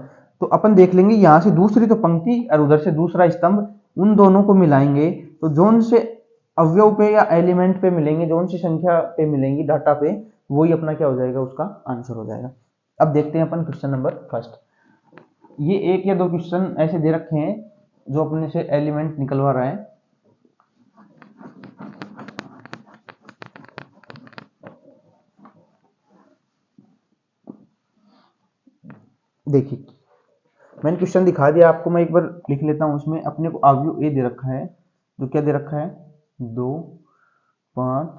तो अपन देख लेंगे यहाँ से दूसरी तो पंक्ति और उधर से दूसरा स्तंभ, उन दोनों को मिलाएंगे तो जोन से अवयव पे या एलिमेंट पे मिलेंगे, जोन सी संख्या पे मिलेंगी, डाटा पे, वही अपना क्या हो जाएगा, उसका आंसर हो जाएगा। अब देखते हैं अपन क्वेश्चन नंबर फर्स्ट। ये 1 या 2 क्वेश्चन ऐसे दे रखे हैं जो अपने से एलिमेंट निकलवा रहा है। देखिए मैंने क्वेश्चन दिखा दिया आपको, मैं एक बार लिख लेता हूँ। उसमें अपने को अवयव ए दे रखा है, जो क्या दे रखा है 2, 5,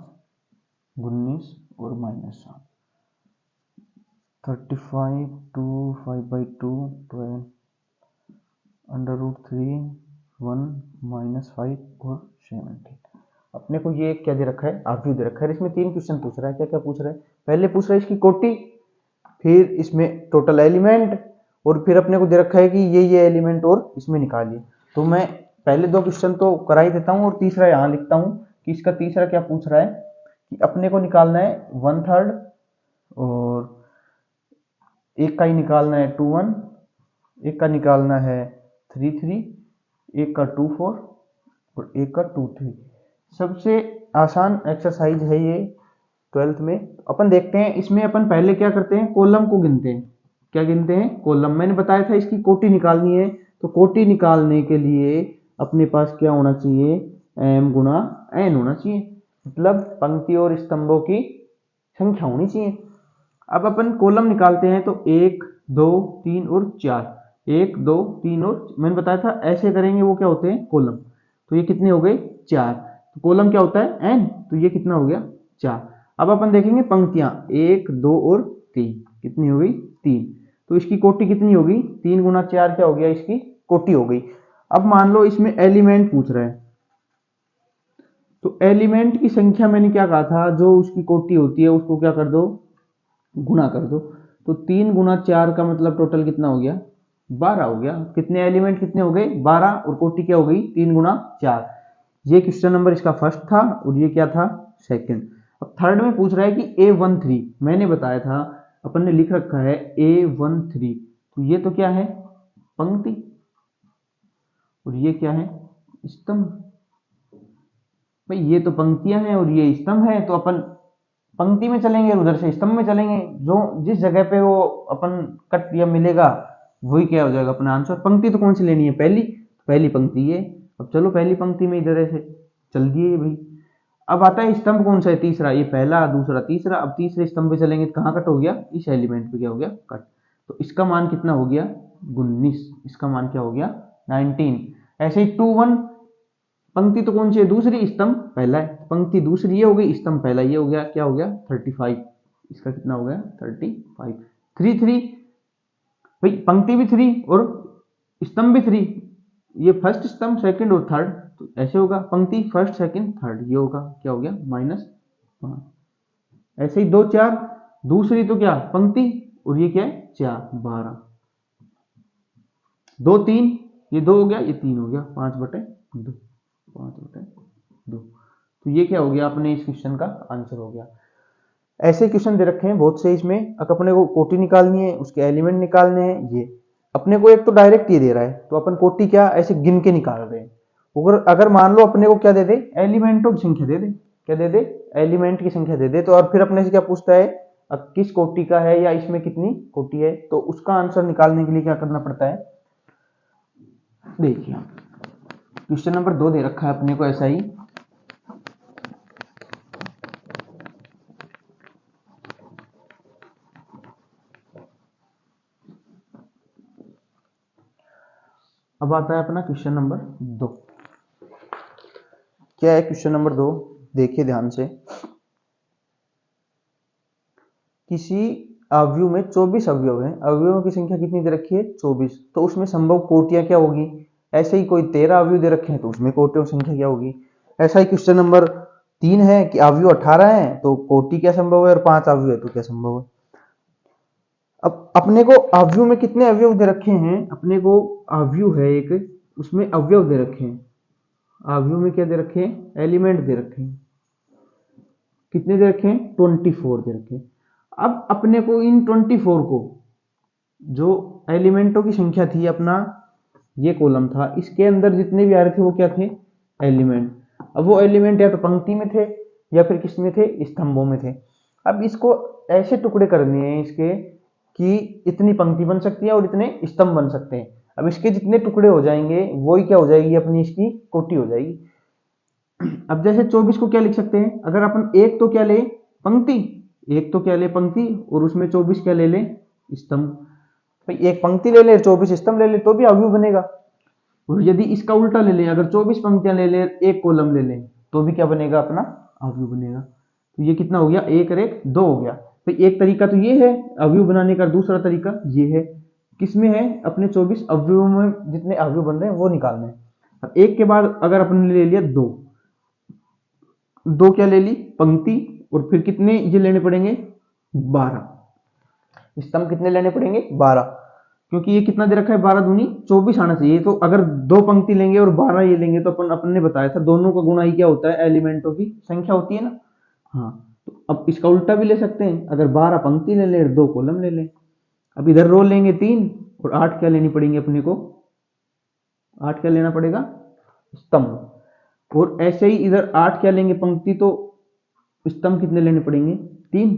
19 और -7, 35, 2, 5/2, 12, √3, 1, -5 और 17। अपने को ये क्या दे रखा है, अवयव दे रखा है। इसमें 3 क्वेश्चन पूछ रहा है। क्या क्या पूछ रहा है? पहले पूछ रहा है इसकी कोटि, फिर इसमें टोटल एलिमेंट, और फिर अपने को दे रखा है कि ये एलिमेंट और इसमें निकालिए। तो मैं पहले 2 क्वेश्चन तो करा ही देता हूँ और तीसरा यहाँ लिखता हूँ कि इसका तीसरा क्या पूछ रहा है कि अपने को निकालना है 1/3, और एक का ही निकालना है 2/1, एक का निकालना है 3/3, एक का 2/4 और एक का 2/3। सबसे आसान एक्सरसाइज है ये 12th में। अपन देखते हैं इसमें अपन पहले क्या करते हैं, कॉलम को गिनते हैं। क्या गिनते हैं? कॉलम। मैंने बताया था इसकी कोटि निकालनी है, तो कोटि निकालने के लिए अपने पास क्या होना चाहिए, m गुणा n होना चाहिए, मतलब पंक्ति और स्तंभों की संख्या होनी चाहिए। अब अपन कॉलम निकालते हैं तो 1, 2, 3 और 4, 1, 2, 3 और मैंने बताया था ऐसे करेंगे वो क्या होते हैं, कॉलम। तो ये कितने हो गए? 4। तो कॉलम क्या होता है? n, तो ये कितना हो गया? 4। अब अपन देखेंगे पंक्तियां 1, 2 और 3, कितनी हो गई? 3। तो इसकी कोटि कितनी होगी? 3 गुना 4 क्या हो गया? इसकी कोटि हो गई। अब मान लो इसमें एलिमेंट पूछ रहा है, तो एलिमेंट की संख्या मैंने क्या कहा था, जो उसकी कोटि होती है उसको क्या कर दो, गुणा कर दो। तो 3 गुना 4 का मतलब टोटल कितना हो गया? 12 हो गया। कितने एलिमेंट कितने हो गए? 12, और कोटि क्या हो गई? 3 गुना 4। ये क्वेश्चन नंबर इसका फर्स्ट था और ये क्या था? सेकंड। अब थर्ड में पूछ रहा है कि A13, मैंने बताया था अपन ने लिख रखा है A13, तो ये तो क्या है? पंक्ति, और ये क्या है? स्तंभ। भाई ये तो पंक्तियां हैं और ये स्तंभ है, तो अपन पंक्ति में चलेंगे और उधर से स्तंभ में चलेंगे। जो जिस जगह पे वो अपन कट या मिलेगा वही क्या हो जाएगा अपना आंसर। पंक्ति तो कौन सी लेनी है? पहली। पहली पंक्ति ये। अब चलो पहली पंक्ति में इधर से चल दिए भाई। अब आता है स्तंभ कौन सा है? तीसरा। ये पहला, दूसरा, तीसरा। अब तीसरे स्तंभ पे चलेंगे तो कहाँ कट हो गया? इस एलिमेंट पे क्या हो गया? कट। तो इसका मान कितना हो गया? 19। इसका मान क्या हो गया? 19। ऐसे ही 2, 1, पंक्ति तो कौन सी है? दूसरी, स्तंभ पहला है, पंक्ति दूसरी ये हो गई, स्तंभ पहला ये हो गया। क्या हो गया? 35। इसका कितना हो गया? 35। 3, 3, भाई पंक्ति भी 3 और स्तंभ भी 3, ये फर्स्ट स्तंभ, सेकंड और थर्ड, तो ऐसे होगा पंक्ति फर्स्ट, सेकंड, थर्ड, ये होगा। क्या हो गया? -5। ऐसे ही 2, 4, दूसरी तो क्या? पंक्ति, और ये क्या है? 4, 12। 2, 3, ये 2 हो गया, ये 3 हो गया। 5/2, 5/2। तो ये क्या हो गया? अपने इस क्वेश्चन का आंसर हो गया। ऐसे क्वेश्चन दे रखे हैं बहुत से इसमें। अगर अपने को कोटि निकालनी है, उसके एलिमेंट निकालने हैं, ये अपने को एक तो डायरेक्ट ये दे रहा है, तो अपन कोटि क्या ऐसे गिन के निकाल रहे हैं। अगर मान लो अपने को क्या दे दे, एलिमेंटों की संख्या दे दे। क्या दे दे? एलिमेंट की संख्या दे दे। तो और फिर अपने से क्या पूछता है, अब किस कोटि का है या इसमें कितनी कोटि है, तो उसका आंसर निकालने के लिए क्या करना पड़ता है। देखिए क्वेश्चन नंबर 2 दे रखा है अपने को ऐसा ही। अब आता है अपना क्वेश्चन नंबर 2। क्या है क्वेश्चन नंबर 2? देखिए ध्यान से। किसी अवयव में 24 अवयव हैं, अवयवों की संख्या कितनी दे रखी है? 24। तो उसमें संभव कोटियां क्या होगी? ऐसे ही कोई 13 अवयव दे रखे हैं, तो उसमें कोटियों की संख्या क्या होगी? ऐसा ही क्वेश्चन नंबर 3 है कि अवयव 18 है, तो कोटि क्या संभव है, और 5 अवयव है तो क्या संभव है। अब अपने को अवयव में कितने अवयव दे रखे हैं? अपने को अवयव है एक, उसमें अवयव दे रखे हैं। अवयव में क्या दे रखे हैं? एलिमेंट दे रखे हैं। कितने दे रखे हैं? 24 दे रखे हैं। अब अपने को इन 24 को, जो एलिमेंटों की संख्या थी, अपना ये कॉलम था, इसके अंदर जितने भी आ रहे थे वो क्या थे? एलिमेंट। अब वो एलिमेंट या तो पंक्ति में थे या फिर किस में थे? स्तंभों में थे। अब इसको ऐसे टुकड़े करने हैं इसके कि इतनी पंक्ति बन सकती है और इतने स्तंभ बन सकते हैं। अब इसके जितने टुकड़े हो जाएंगे वही क्या हो जाएगी? अपनी इसकी कोटि हो जाएगी। अब जैसे 24 को क्या लिख सकते हैं? अगर अपन एक तो क्या ले? पंक्ति। एक तो क्या ले? पंक्ति, और उसमें 24 क्या ले ले? स्तंभ। भाई एक पंक्ति ले ले 24 स्तंभ ले ले तो भी अवयव बनेगा। और यदि इसका उल्टा ले लें, अगर 24 पंक्तियां ले ले एक कॉलम ले लें तो भी क्या बनेगा, अपना अवयव बनेगा। तो ये कितना हो गया, एक और एक दो हो गया। तो एक तरीका तो ये है अवयव बनाने का, दूसरा तरीका ये है, किसमें है, अपने 24 अवयवों में जितने अवयव बन रहे हैं वो निकालने हैं। अब एक के बाद अगर अपने ले लिया दो, दो क्या ले ली, पंक्ति, और फिर कितने ये लेने पड़ेंगे, 12 स्तंभ कितने लेने पड़ेंगे, 12, क्योंकि ये कितना दे रखा है, 12 दूनी 24 आना चाहिए। तो अगर दो पंक्ति लेंगे और 12 ये लेंगे तो अपन ने बताया था दोनों का गुणा ही क्या होता है, एलिमेंटों की संख्या होती है ना। हाँ, तो अब इसका उल्टा भी ले सकते हैं, अगर 12 पंक्ति ले लें, 2 कॉलम ले लें। अब इधर रो लेंगे 3 और 8 क्या लेनी पड़ेंगे अपने को, 8 क्या लेना पड़ेगा, स्तंभ। और ऐसे ही इधर 8 क्या लेंगे पंक्ति, तो स्तंभ कितने लेने पड़ेंगे, 3।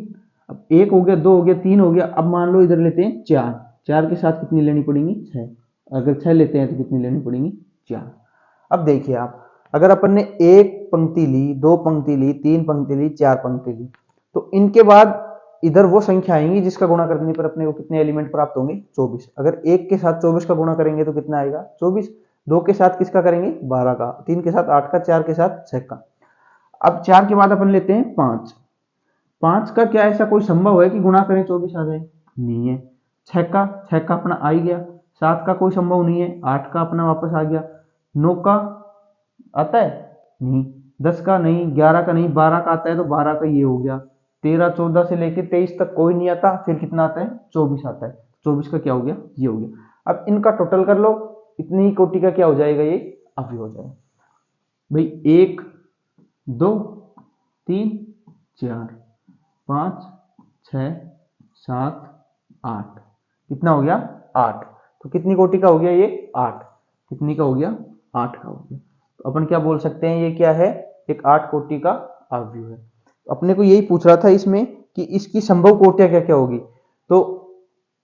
अब 1 हो गया, 2 हो गया, 3 हो गया। अब मान लो इधर लेते हैं 4, 4 के साथ कितनी लेनी पड़ेंगी, 6। अगर 6 लेते हैं तो कितनी लेनी पड़ेंगी, 4। अब देखिए आप, अगर अपन ने एक पंक्ति ली, दो पंक्ति ली, 3 पंक्ति ली, 4 पंक्ति ली, तो इनके बाद इधर वो संख्या आएंगी जिसका गुणा करने पर अपने को कितने एलिमेंट प्राप्त होंगे, 24। अगर 1 के साथ 24 का गुणा करेंगे तो कितना आएगा, 24। 2 के साथ किसका करेंगे, 12 का। 3 के साथ 8 का। 4 के साथ 6 का। अब 4 के बाद अपन लेते हैं 5। 5 का क्या ऐसा कोई संभव है कि गुणा करें 24 आ जाए, नहीं है। 6 का अपना आ ही गया। 7 का कोई संभव नहीं है, 8 का अपना वापस आ गया। 9 का आता है, नहीं। 10 का नहीं, 11 का नहीं, 12 का आता है तो 12 का ये हो गया। 13, 14 से लेके 23 तक कोई नहीं आता, फिर कितना आता है, 24 आता है। 24 का क्या हो गया, ये हो गया। अब इनका टोटल कर लो, इतनी ही कोटि का क्या हो जाएगा, ये अवयव हो जाएगा। भाई 1 2 3 4 5 6 7 8, कितना हो गया, 8। तो कितनी कोटि का हो गया, ये 8। कितनी का हो गया, 8 का हो गया। तो अपन क्या बोल सकते हैं, ये क्या है, एक 8 कोटि का अवयव है। तो अपने को यही पूछ रहा था इसमें कि इसकी संभव कोटियां क्या क्या होगी। तो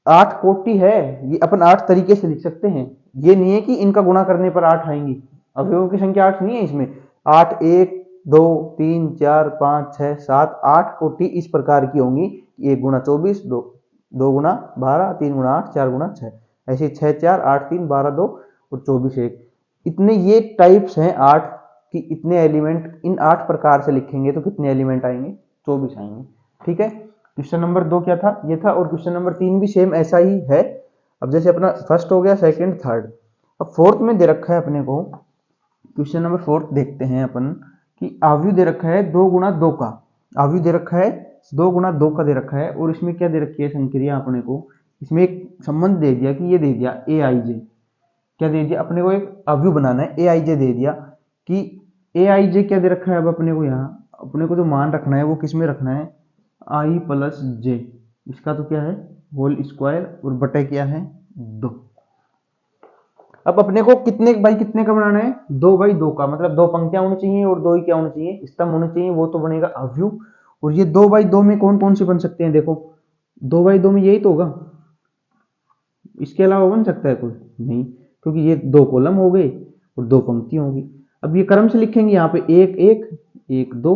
8 कोटि है, ये अपन 8 तरीके से लिख सकते हैं। ये नहीं है कि इनका गुणा करने पर 8 आएंगी, अवयवों की संख्या 8 नहीं है इसमें। 8 1 2 3 4 5 6 7 8 कोटि इस प्रकार की होंगी। 1 गुणा 24, 2 गुणा 12, 3 गुणा 8, 4 गुणा 6, ऐसे 6 4 8 3 12 2 और 24 1। इतने ये टाइप्स हैं 8 कि इतने एलिमेंट इन 8 प्रकार से लिखेंगे तो कितने एलिमेंट आएंगे, 24 आएंगे। ठीक है। क्वेश्चन नंबर 2 क्या था, ये था। और क्वेश्चन नंबर 3 भी सेम ऐसा ही है। अब जैसे अपना फर्स्ट हो गया, सेकंड, थर्ड। अब फोर्थ में दे रखा है अपने को, क्वेश्चन नंबर 4 देखते हैं अपन कि अवयव दे रखा है 2 गुणा 2 का। अवयव दे रखा है 2 गुणा 2 का दे रखा है। और इसमें क्या दे रखी है संक्रिया अपने को, इसमें एक संबंध दे दिया कि ये दे दिया ए आई जे। क्या दे दिया अपने को, एक अवयव बनाना है, ए आई जे दे दिया कि ए आई जे क्या दे रखा है। अब अपने को यहाँ अपने को जो मान रखना है वो किस में रखना है, आई प्लस जे। इसका तो क्या है, होल स्क्वायर, और बटे क्या है, 2। अब अपने को कितने बाई कितने का बनाना है, 2 बाई 2 का। मतलब 2 पंक्तियां होनी चाहिए और 2 ही क्या होने चाहिए, स्तंभ होने चाहिए, वो तो बनेगा अवयव। और ये 2 बाई 2 में कौन कौन से बन सकते हैं, देखो 2 बाई 2 में यही तो होगा, इसके अलावा बन सकता है कोई नहीं, क्योंकि ये 2 कॉलम हो गए और 2 पंक्तियां होगी। अब ये क्रम से लिखेंगे, यहाँ पे 1 1 1 2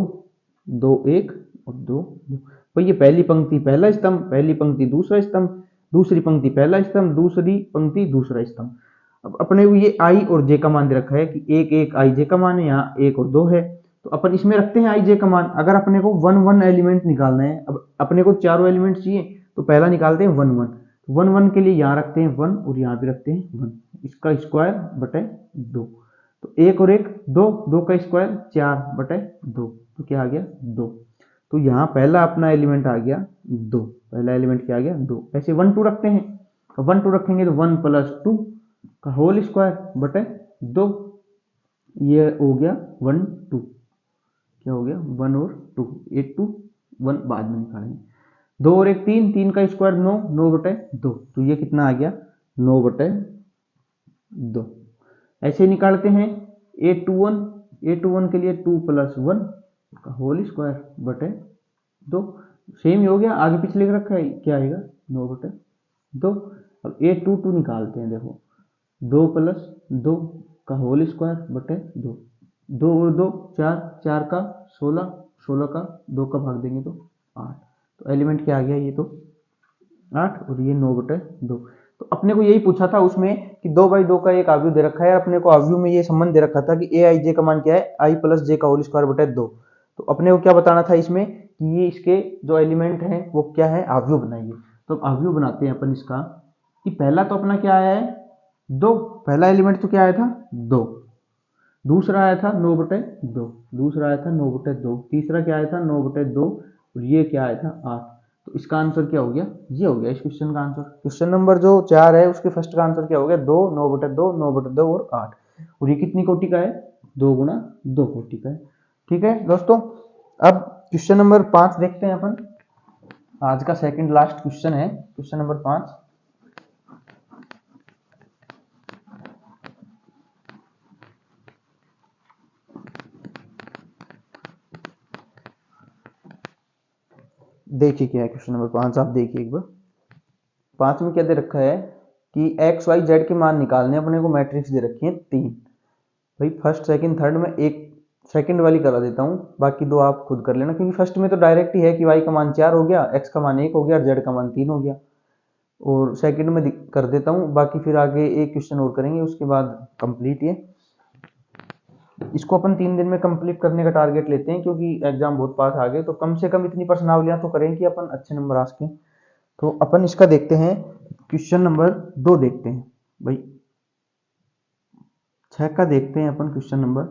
2 1 और 2 2। भाई ये पहली पंक्ति पहला स्तंभ, पहली पंक्ति दूसरा स्तंभ, दूसरी पंक्ति पहला स्तंभ, दूसरी पंक्ति दूसरा स्तंभ। अब अपने को ये आई और जे का मान दे रखा है कि 1 1 आई जे का मान है, यहाँ 1 और 2 है, तो अपन इसमें रखते हैं आई जे का मान। अगर अपने को 1 1 एलिमेंट निकालना है, अब अपने को चारों एलिमेंट चाहिए, तो पहला निकालते हैं 1 1। 1 1 के लिए यहाँ रखते हैं 1 और यहाँ भी रखते हैं 1, इसका स्क्वायर बटे 2। तो 1 और 1 2, 2 का स्क्वायर 4 बटे 2, तो क्या आ गया 2। तो यहाँ पहला अपना एलिमेंट आ गया 2, पहला एलिमेंट क्या आ गया 2। ऐसे 1 2 रखते हैं, 1 2 रखेंगे तो 1 प्लस 2 का होल स्क्वायर बटे 2, ये हो गया 1 2। क्या हो गया 1 और 2, 8 2 1 बाद में निकालेंगे। 2 और 1 3, 3 का स्क्वायर 9, 9 बटे 2, तो ये कितना आ गया 9 बटे 2। ऐसे निकालते हैं 8 2 1, 8 2 1 के लिए 2 प्लस 1 का होल स्क्वायर बटे 2, सेम ही हो गया, आगे पीछे लिख रखा है, क्या आएगा 9 बटे 2। अब 8 2 2 निकालते हैं, देखो 2 प्लस 2 का होल स्क्वायर बटे 2, 2 और 2 4, 4 का 16, 16 का 2 का भाग देंगे तो 8। तो एलिमेंट क्या आ गया, ये तो 8 और ये 9 बटे 2। तो अपने को यही पूछा था उसमें कि 2/2 का एक आव्यूह दे रखा है, अपने को आव्यूह में ये संबंध दे रखा था कि ए आई जे का मान क्या है, आई प्लस जे का होल स्क्वायर बटे 2। तो अपने को क्या बताना था इसमें कि ये इसके जो एलिमेंट हैं वो क्या है, आव्यूह बनाइए। तो आव्यूह बनाते हैं अपन इसका कि पहला तो अपना क्या आया है 2, पहला एलिमेंट तो क्या आया था 2, दूसरा आया था 9/2, दूसरा आया था 9/2, तीसरा क्या आया था 9/2 और ये क्या आया था 8। तो इसका आंसर क्या हो गया, ये हो गया इस क्वेश्चन का आंसर। क्वेश्चन नंबर जो 4 है उसके फर्स्ट का आंसर क्या हो गया 2, 9/2, 9/2 और 8। और ये कितनी कोटि का है, 2 गुना 2 कोटि का है। ठीक है दोस्तों, अब क्वेश्चन नंबर 5 देखते हैं अपन। आज का सेकंड लास्ट क्वेश्चन है क्वेश्चन नंबर 5। देखिए क्या है क्वेश्चन नंबर 5, आप देखिए एक बार। 5 में क्या दे रखा है कि एक्स वाई जेड के मान निकालने, अपने को मैट्रिक्स दे रखी है 3। भाई फर्स्ट सेकंड थर्ड में एक सेकंड वाली करा देता हूँ, बाकी दो आप खुद कर लेना, क्योंकि फर्स्ट में तो डायरेक्ट ही है कि वाई का मान 4 हो गया, एक्स का मान 1 हो गया और जेड का मान 3 हो गया। और सेकंड में कर देता हूँ, बाकी फिर आगे एक क्वेश्चन और करेंगे उसके बाद कंप्लीट। ये इसको अपन 3 दिन में कंप्लीट करने का टारगेट लेते हैं, क्योंकि एग्जाम बहुत पास आ गए, तो कम से कम इतनी प्रश्नावलियां तो करें कि अपन अच्छे नंबर आ सकें। तो अपन इसका देखते हैं क्वेश्चन नंबर 2 देखते हैं भाई, 6 का देखते हैं अपन क्वेश्चन नंबर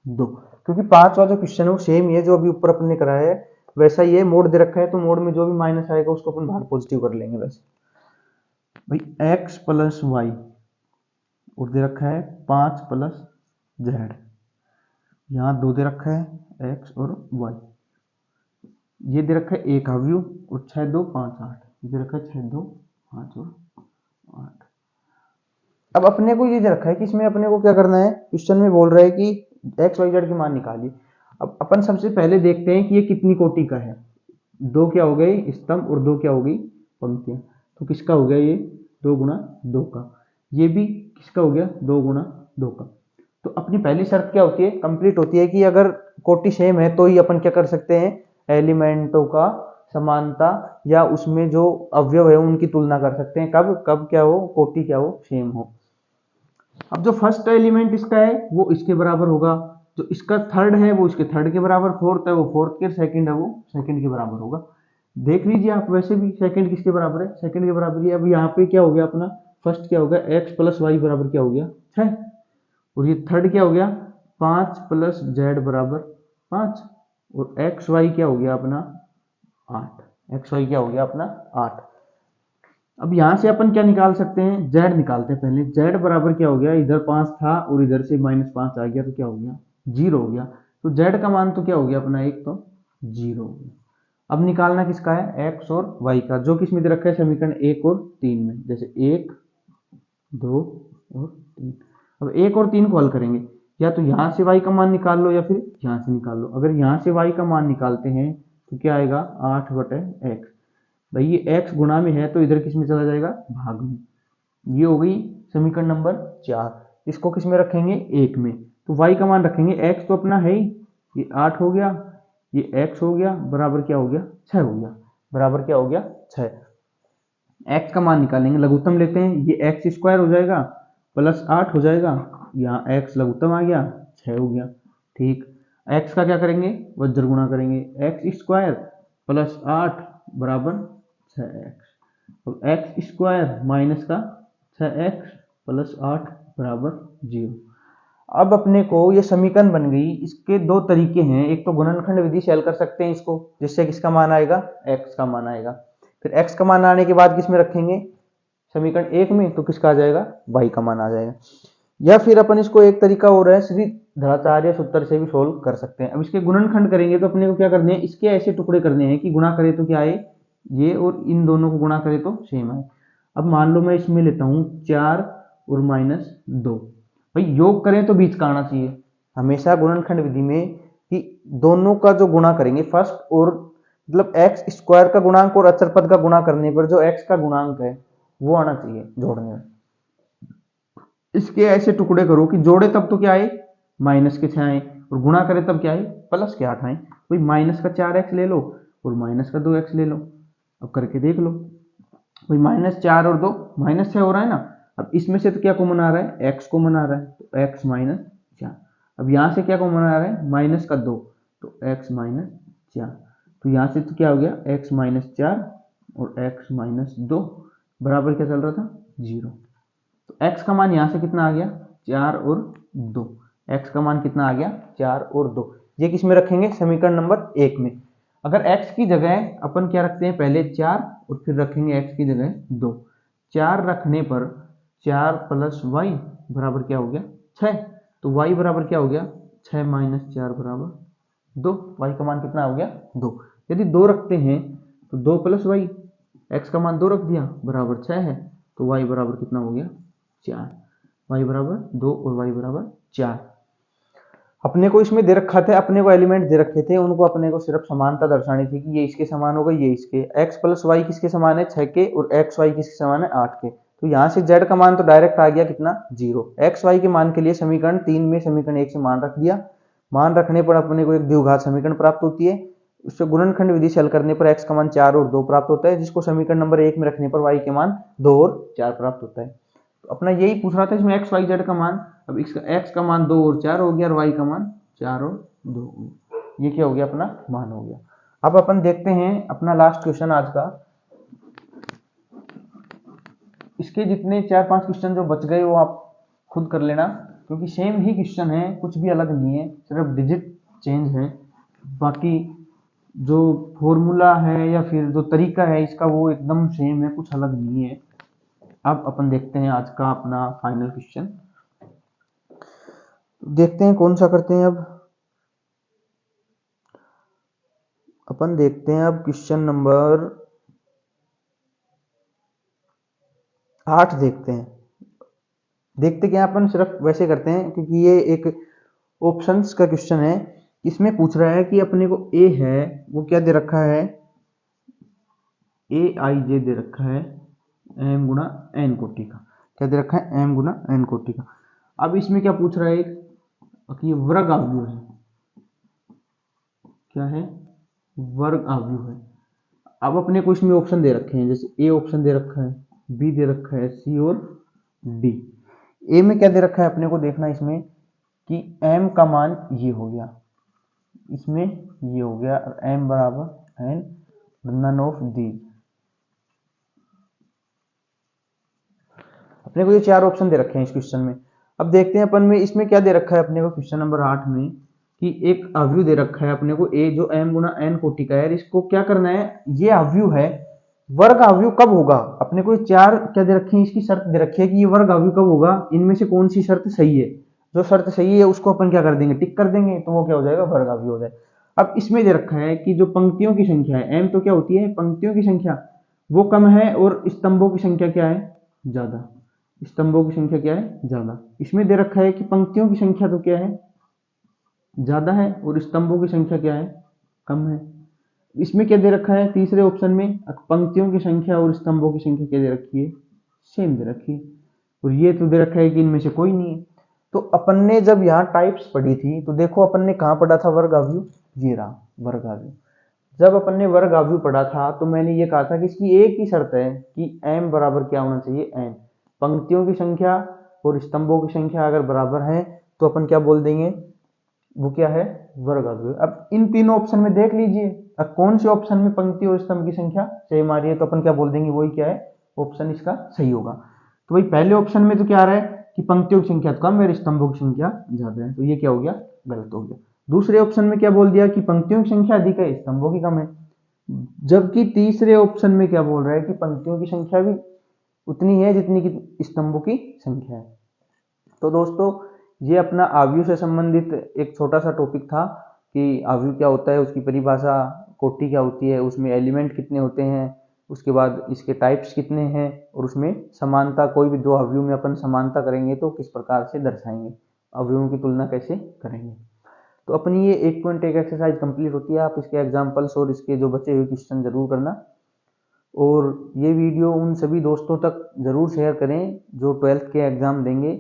2, क्योंकि 5 वाला जो क्वेश्चन है वो सेम ही है जो अभी ऊपर अपन ने कराया है, वैसा ये मोड दे रखा है, तो मोड में जो भी माइनस आएगा उसको अपन बाहर पॉजिटिव कर लेंगे। वैसे भाई एक्स प्लस वाई और दे रखा है 5 प्लस जेड, यहाँ 2 दे रखा है एक्स और वाई, ये दे रखा है एक अवयव और 6 2 5 8, ये दे रखा है 6 2 5 और 8। अब अपने को ये दे रखा है कि इसमें अपने को क्या करना है, क्वेश्चन में बोल रहा है कि एक्स वाई जेड के मान निकालिए। अब अपन सबसे पहले देखते हैं कि ये कितनी कोटि का है। 2 क्या हो गए स्तंभ और 2 क्या हो गई पंक्तियां, तो किसका हो गया ये 2 गुना 2 का, ये भी किसका हो गया 2 गुना 2 का। तो अपनी पहली शर्त क्या होती है, कंप्लीट होती है कि अगर कोटि सेम है तो ही अपन क्या कर सकते हैं, एलिमेंटों का समानता या उसमें जो अवयव है उनकी तुलना कर सकते हैं। कब कब क्या हो, कोटि क्या हो, सेम हो। अब जो फर्स्ट एलिमेंट इसका है वो इसके बराबर होगा, जो इसका थर्ड है वो इसके थर्ड के बराबर, फोर्थ है वो फोर्थ के, सेकंड है वो सेकंड के बराबर होगा। देख लीजिए आप, वैसे भी सेकंड किसके बराबर है, सेकंड के बराबर ही। अब यहाँ पे क्या हो गया अपना, फर्स्ट क्या हो गया एक्स प्लस वाई बराबर क्या हो गया 6, और ये थर्ड क्या हो गया 5 प्लस जेड बराबर 5, और एक्स वाई क्या हो गया अपना 8, एक्स वाई क्या हो गया अपना 8। अब यहां से अपन क्या निकाल सकते हैं, जेड निकालते हैं पहले। जेड बराबर क्या हो गया, इधर 5 था और इधर से -5 आ गया तो क्या हो गया 0 हो गया। तो जेड का मान तो क्या हो गया अपना एक तो 0 हो गया। अब निकालना किसका है, एक्स और वाई का, जो किसमें दे रखा है समीकरण 1 और 3 में, जैसे 1 2 और 3। अब 1 और 3 को हल करेंगे, या तो यहां से y का मान निकाल लो या फिर यहां से निकाल लो। अगर यहां से y का मान निकालते हैं तो क्या आएगा 8/x। भाई ये x गुणा में है तो इधर किस में चला जाएगा, भाग में। ये हो गई समीकरण नंबर 4। इसको किस में रखेंगे, 1 में। तो y का मान रखेंगे, x तो अपना है ही, ये 8 हो गया, ये x हो गया, बराबर क्या हो गया 6 हो गया, बराबर क्या हो गया 6। x का मान निकालेंगे, लघुत्तम लेते हैं, ये एक्स स्क्वायर हो जाएगा प्लस 8 हो जाएगा, यहाँ x लघुत्तम आ गया 6 हो गया। ठीक, x का क्या करेंगे, वज्र गुणा करेंगे, एक्स स्क्वायर प्लस 8 बराबर 6x। अब एक्स स्क्वायर माइनस का 6x प्लस 8 बराबर 0। अब अपने को ये समीकरण बन गई। इसके दो तरीके हैं, एक तो गुणनखंड विधि से हल कर सकते हैं इसको, जिससे किसका मान आएगा, x का मान आएगा। फिर x का मान आने के बाद किस में रखेंगे, समीकरण 1 में, तो किसका आ जाएगा y का मान आ जाएगा। या फिर अपन इसको एक तरीका और है, सीधी धराचार्य सूत्र से भी सोल्व कर सकते हैं। अब इसके गुणनखंड करेंगे तो अपने को क्या करने हैं, इसके ऐसे टुकड़े करने हैं कि गुणा करे तो क्या आए ये, और इन दोनों को गुणा करे तो सेम आए। अब मान लो मैं इसमें लेता हूं 4 और -2, भाई योग करें तो बीच का आना चाहिए हमेशा गुणनखंड विधि में, कि दोनों का जो गुणा करेंगे फर्स्ट, और मतलब एक्स स्क्वायर का गुणांक और अचर पद का गुणा करने पर जो एक्स का गुणांक है वो आना चाहिए जोड़ने में। इसके ऐसे टुकड़े करो कि जोड़े तब तो क्या आए -6 आए, और गुणा करे तब क्या आए +8 आए। भाई -4x ले लो और -2x ले लो, अब करके देख लो। भाई -4 और 2 -6 हो रहा है ना। अब इसमें से तो क्या कॉमन आ रहा है, x कॉमन आ रहा है, तो x -4। अब यहाँ से क्या कॉमन आ रहा है, -2, तो x -4। तो यहाँ से तो क्या हो गया, x -4 और x -2 बराबर क्या चल रहा था, 0। तो x का मान यहाँ से कितना आ गया, 4 और 2। x का मान कितना आ गया, 4 और 2। ये किस में रखेंगे, समीकरण नंबर 1 में। अगर x की जगह अपन क्या रखते हैं, पहले 4 और फिर रखेंगे x की जगह 2। 4 रखने पर 4 + y बराबर क्या हो गया, 6। तो y बराबर क्या हो गया, 6 - 4 बराबर 2। y का मान कितना हो गया, 2। यदि 2 रखते हैं तो 2 + y, x का मान 2 रख दिया बराबर 6 है, तो y बराबर कितना हो गया, 4। y बराबर 2 और y बराबर 4। अपने को इसमें दे रखा था, अपने को एलिमेंट दे रखे थे, उनको अपने को सिर्फ समानता दर्शानी थी कि ये इसके समान होगा, ये इसके। x + y किसके समान है, 6 के, और x y किसके समान है, 8 के। तो यहाँ से z का मान तो डायरेक्ट आ गया कितना, 0। x y के मान के लिए समीकरण 3 में समीकरण 1 से मान रख दिया। मान रखने पर अपने को एक द्विघात समीकरण प्राप्त होती है। उससे गुणनखंड विधि से हल करने पर x का मान 4 और 2 प्राप्त होता है, जिसको समीकरण नंबर 1 में रखने पर y के मान 2 और 4 प्राप्त होता है। तो अपना यही पूछ रहा था इसमें x y z का मान। अब इसका x का मान 2 और 4 हो गया, और y का मान 4 और 2 हो गया। ये क्या हो गया, अपना मान हो गया। अब अपन देखते हैं अपना लास्ट क्वेश्चन आज का। इसके जितने 4-5 क्वेश्चन जो बच गए वो आप खुद कर लेना, क्योंकि सेम ही क्वेश्चन है, कुछ भी अलग नहीं है, सिर्फ डिजिट चेंज है। बाकी जो फॉर्मूला है या फिर जो तरीका है इसका वो एकदम सेम है, कुछ अलग नहीं है। अब अपन देखते हैं आज का अपना फाइनल क्वेश्चन। देखते हैं कौन सा करते हैं। अब अपन देखते हैं अब क्वेश्चन नंबर 8 देखते हैं। देखते क्या, अपन सिर्फ वैसे करते हैं क्योंकि ये एक ऑप्शंस का क्वेश्चन है। इसमें पूछ रहा है कि अपने को ए है वो क्या दे रखा है, AIJ दे रखा है m गुणा n कोटि का। क्या दे रखा है, m गुणा n कोटि का। अब इसमें क्या पूछ रहा है कि ये वर्ग आव्यूह है। क्या है, वर्ग आव्यूह है। अब अपने को इसमें ऑप्शन दे रखे हैं, जैसे ए ऑप्शन दे रखा है, बी दे रखा है, सी और डी। ए में क्या दे रखा है अपने को देखना इसमें कि m का मान ये हो गया, इसमें ये हो गया, और m बराबर n नन ऑफ दी। अपने को ये 4 ऑप्शन दे रखे हैं इस क्वेश्चन में। अब देखते हैं अपन में इसमें क्या दे रखा है अपने को क्वेश्चन नंबर 8 में कि एक आव्यूह दे रखा है अपने को a जो m गुणा n कोटि का है। इसको क्या करना है, ये आव्यूह है, वर्ग आव्यूह कब होगा। अपने को ये 4 क्या दे रखे हैं, इसकी शर्त दे रखी है कि ये वर्ग आव्यूह कब होगा, इनमें से कौन सी शर्त सही है। जो शर्त सही है उसको अपन क्या कर देंगे, टिक कर देंगे, तो वो क्या हो जाएगा, वर्ग आव्यूह हो जाएगा। अब इसमें दे रखा है कि जो पंक्तियों की संख्या है, m तो क्या होती है, पंक्तियों की संख्या, वो कम है, और स्तंभों की संख्या क्या है, ज्यादा। स्तंभों की संख्या क्या है, ज्यादा। इसमें दे रखा है कि पंक्तियों की संख्या तो क्या है, ज्यादा है, और स्तंभों की संख्या क्या है, कम है। इसमें क्या दे रखा है, तीसरे ऑप्शन में पंक्तियों की संख्या और स्तंभों की संख्या क्या दे रखी है, सेम दे रखी है। और ये तो दे रखा है कि इनमें से कोई नहीं है। तो अपन ने जब यहाँ टाइप्स पढ़ी थी तो देखो अपन ने कहाँ पढ़ा था वर्ग आव्यूह, ये रहा वर्ग आव्यूह। जब अपन ने वर्ग आव्यूह पढ़ा था तो मैंने ये कहा था कि इसकी एक ही शर्त है कि m बराबर क्या होना चाहिए, n। पंक्तियों की संख्या और स्तंभों की संख्या अगर बराबर है तो अपन क्या बोल देंगे, वो क्या है, वर्ग आव्यूह। अब इन तीनों ऑप्शन में देख लीजिए, अब कौन से ऑप्शन में पंक्ति और स्तंभ की संख्या सेम आ रही है, तो अपन क्या बोल देंगे, वही क्या है, ऑप्शन इसका सही होगा। तो भाई पहले ऑप्शन में तो क्या आ रहा है कि पंक्तियों की संख्या कम है और स्तंभों की संख्या ज्यादा है, तो ये क्या हो गया, गलत हो गया। दूसरे ऑप्शन में क्या बोल दिया कि पंक्तियों की संख्या अधिक है, स्तंभों की कम है। जबकि तीसरे ऑप्शन में क्या बोल रहा है कि पंक्तियों की संख्या भी उतनी है जितनी की स्तंभों की संख्या है। तो दोस्तों ये अपना आव्यूह से संबंधित एक छोटा सा टॉपिक था कि आव्यूह क्या होता है, उसकी परिभाषा, कोटि क्या होती है, उसमें एलिमेंट कितने होते हैं, उसके बाद इसके टाइप्स कितने हैं, और उसमें समानता, कोई भी दो आव्यूह में अपन समानता करेंगे तो किस प्रकार से दर्शाएंगे, आव्यूहों की तुलना कैसे करेंगे। तो अपनी ये 8.1 एक्सरसाइज कंप्लीट होती है। आप इसके एग्जाम्पल्स और इसके जो बचे हुए क्वेश्चन जरूर करना, और ये वीडियो उन सभी दोस्तों तक ज़रूर शेयर करें जो 12th के एग्ज़ाम देंगे,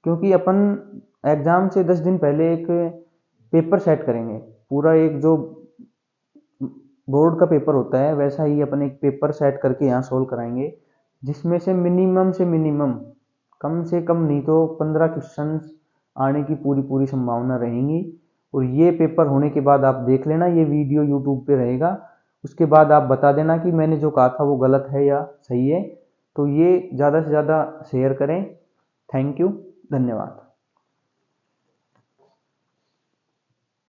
क्योंकि अपन एग्ज़ाम से 10 दिन पहले एक पेपर सेट करेंगे। पूरा एक जो बोर्ड का पेपर होता है वैसा ही अपन एक पेपर सेट करके यहाँ सोल्व कराएंगे, जिसमें से मिनिमम कम से कम नहीं तो 15 क्वेश्चंस आने की पूरी संभावना रहेंगी। और ये पेपर होने के बाद आप देख लेना, ये वीडियो यूट्यूब पे रहेगा, उसके बाद आप बता देना कि मैंने जो कहा था वो गलत है या सही है। तो ये ज़्यादा से ज़्यादा शेयर करें। थैंक यू, धन्यवाद।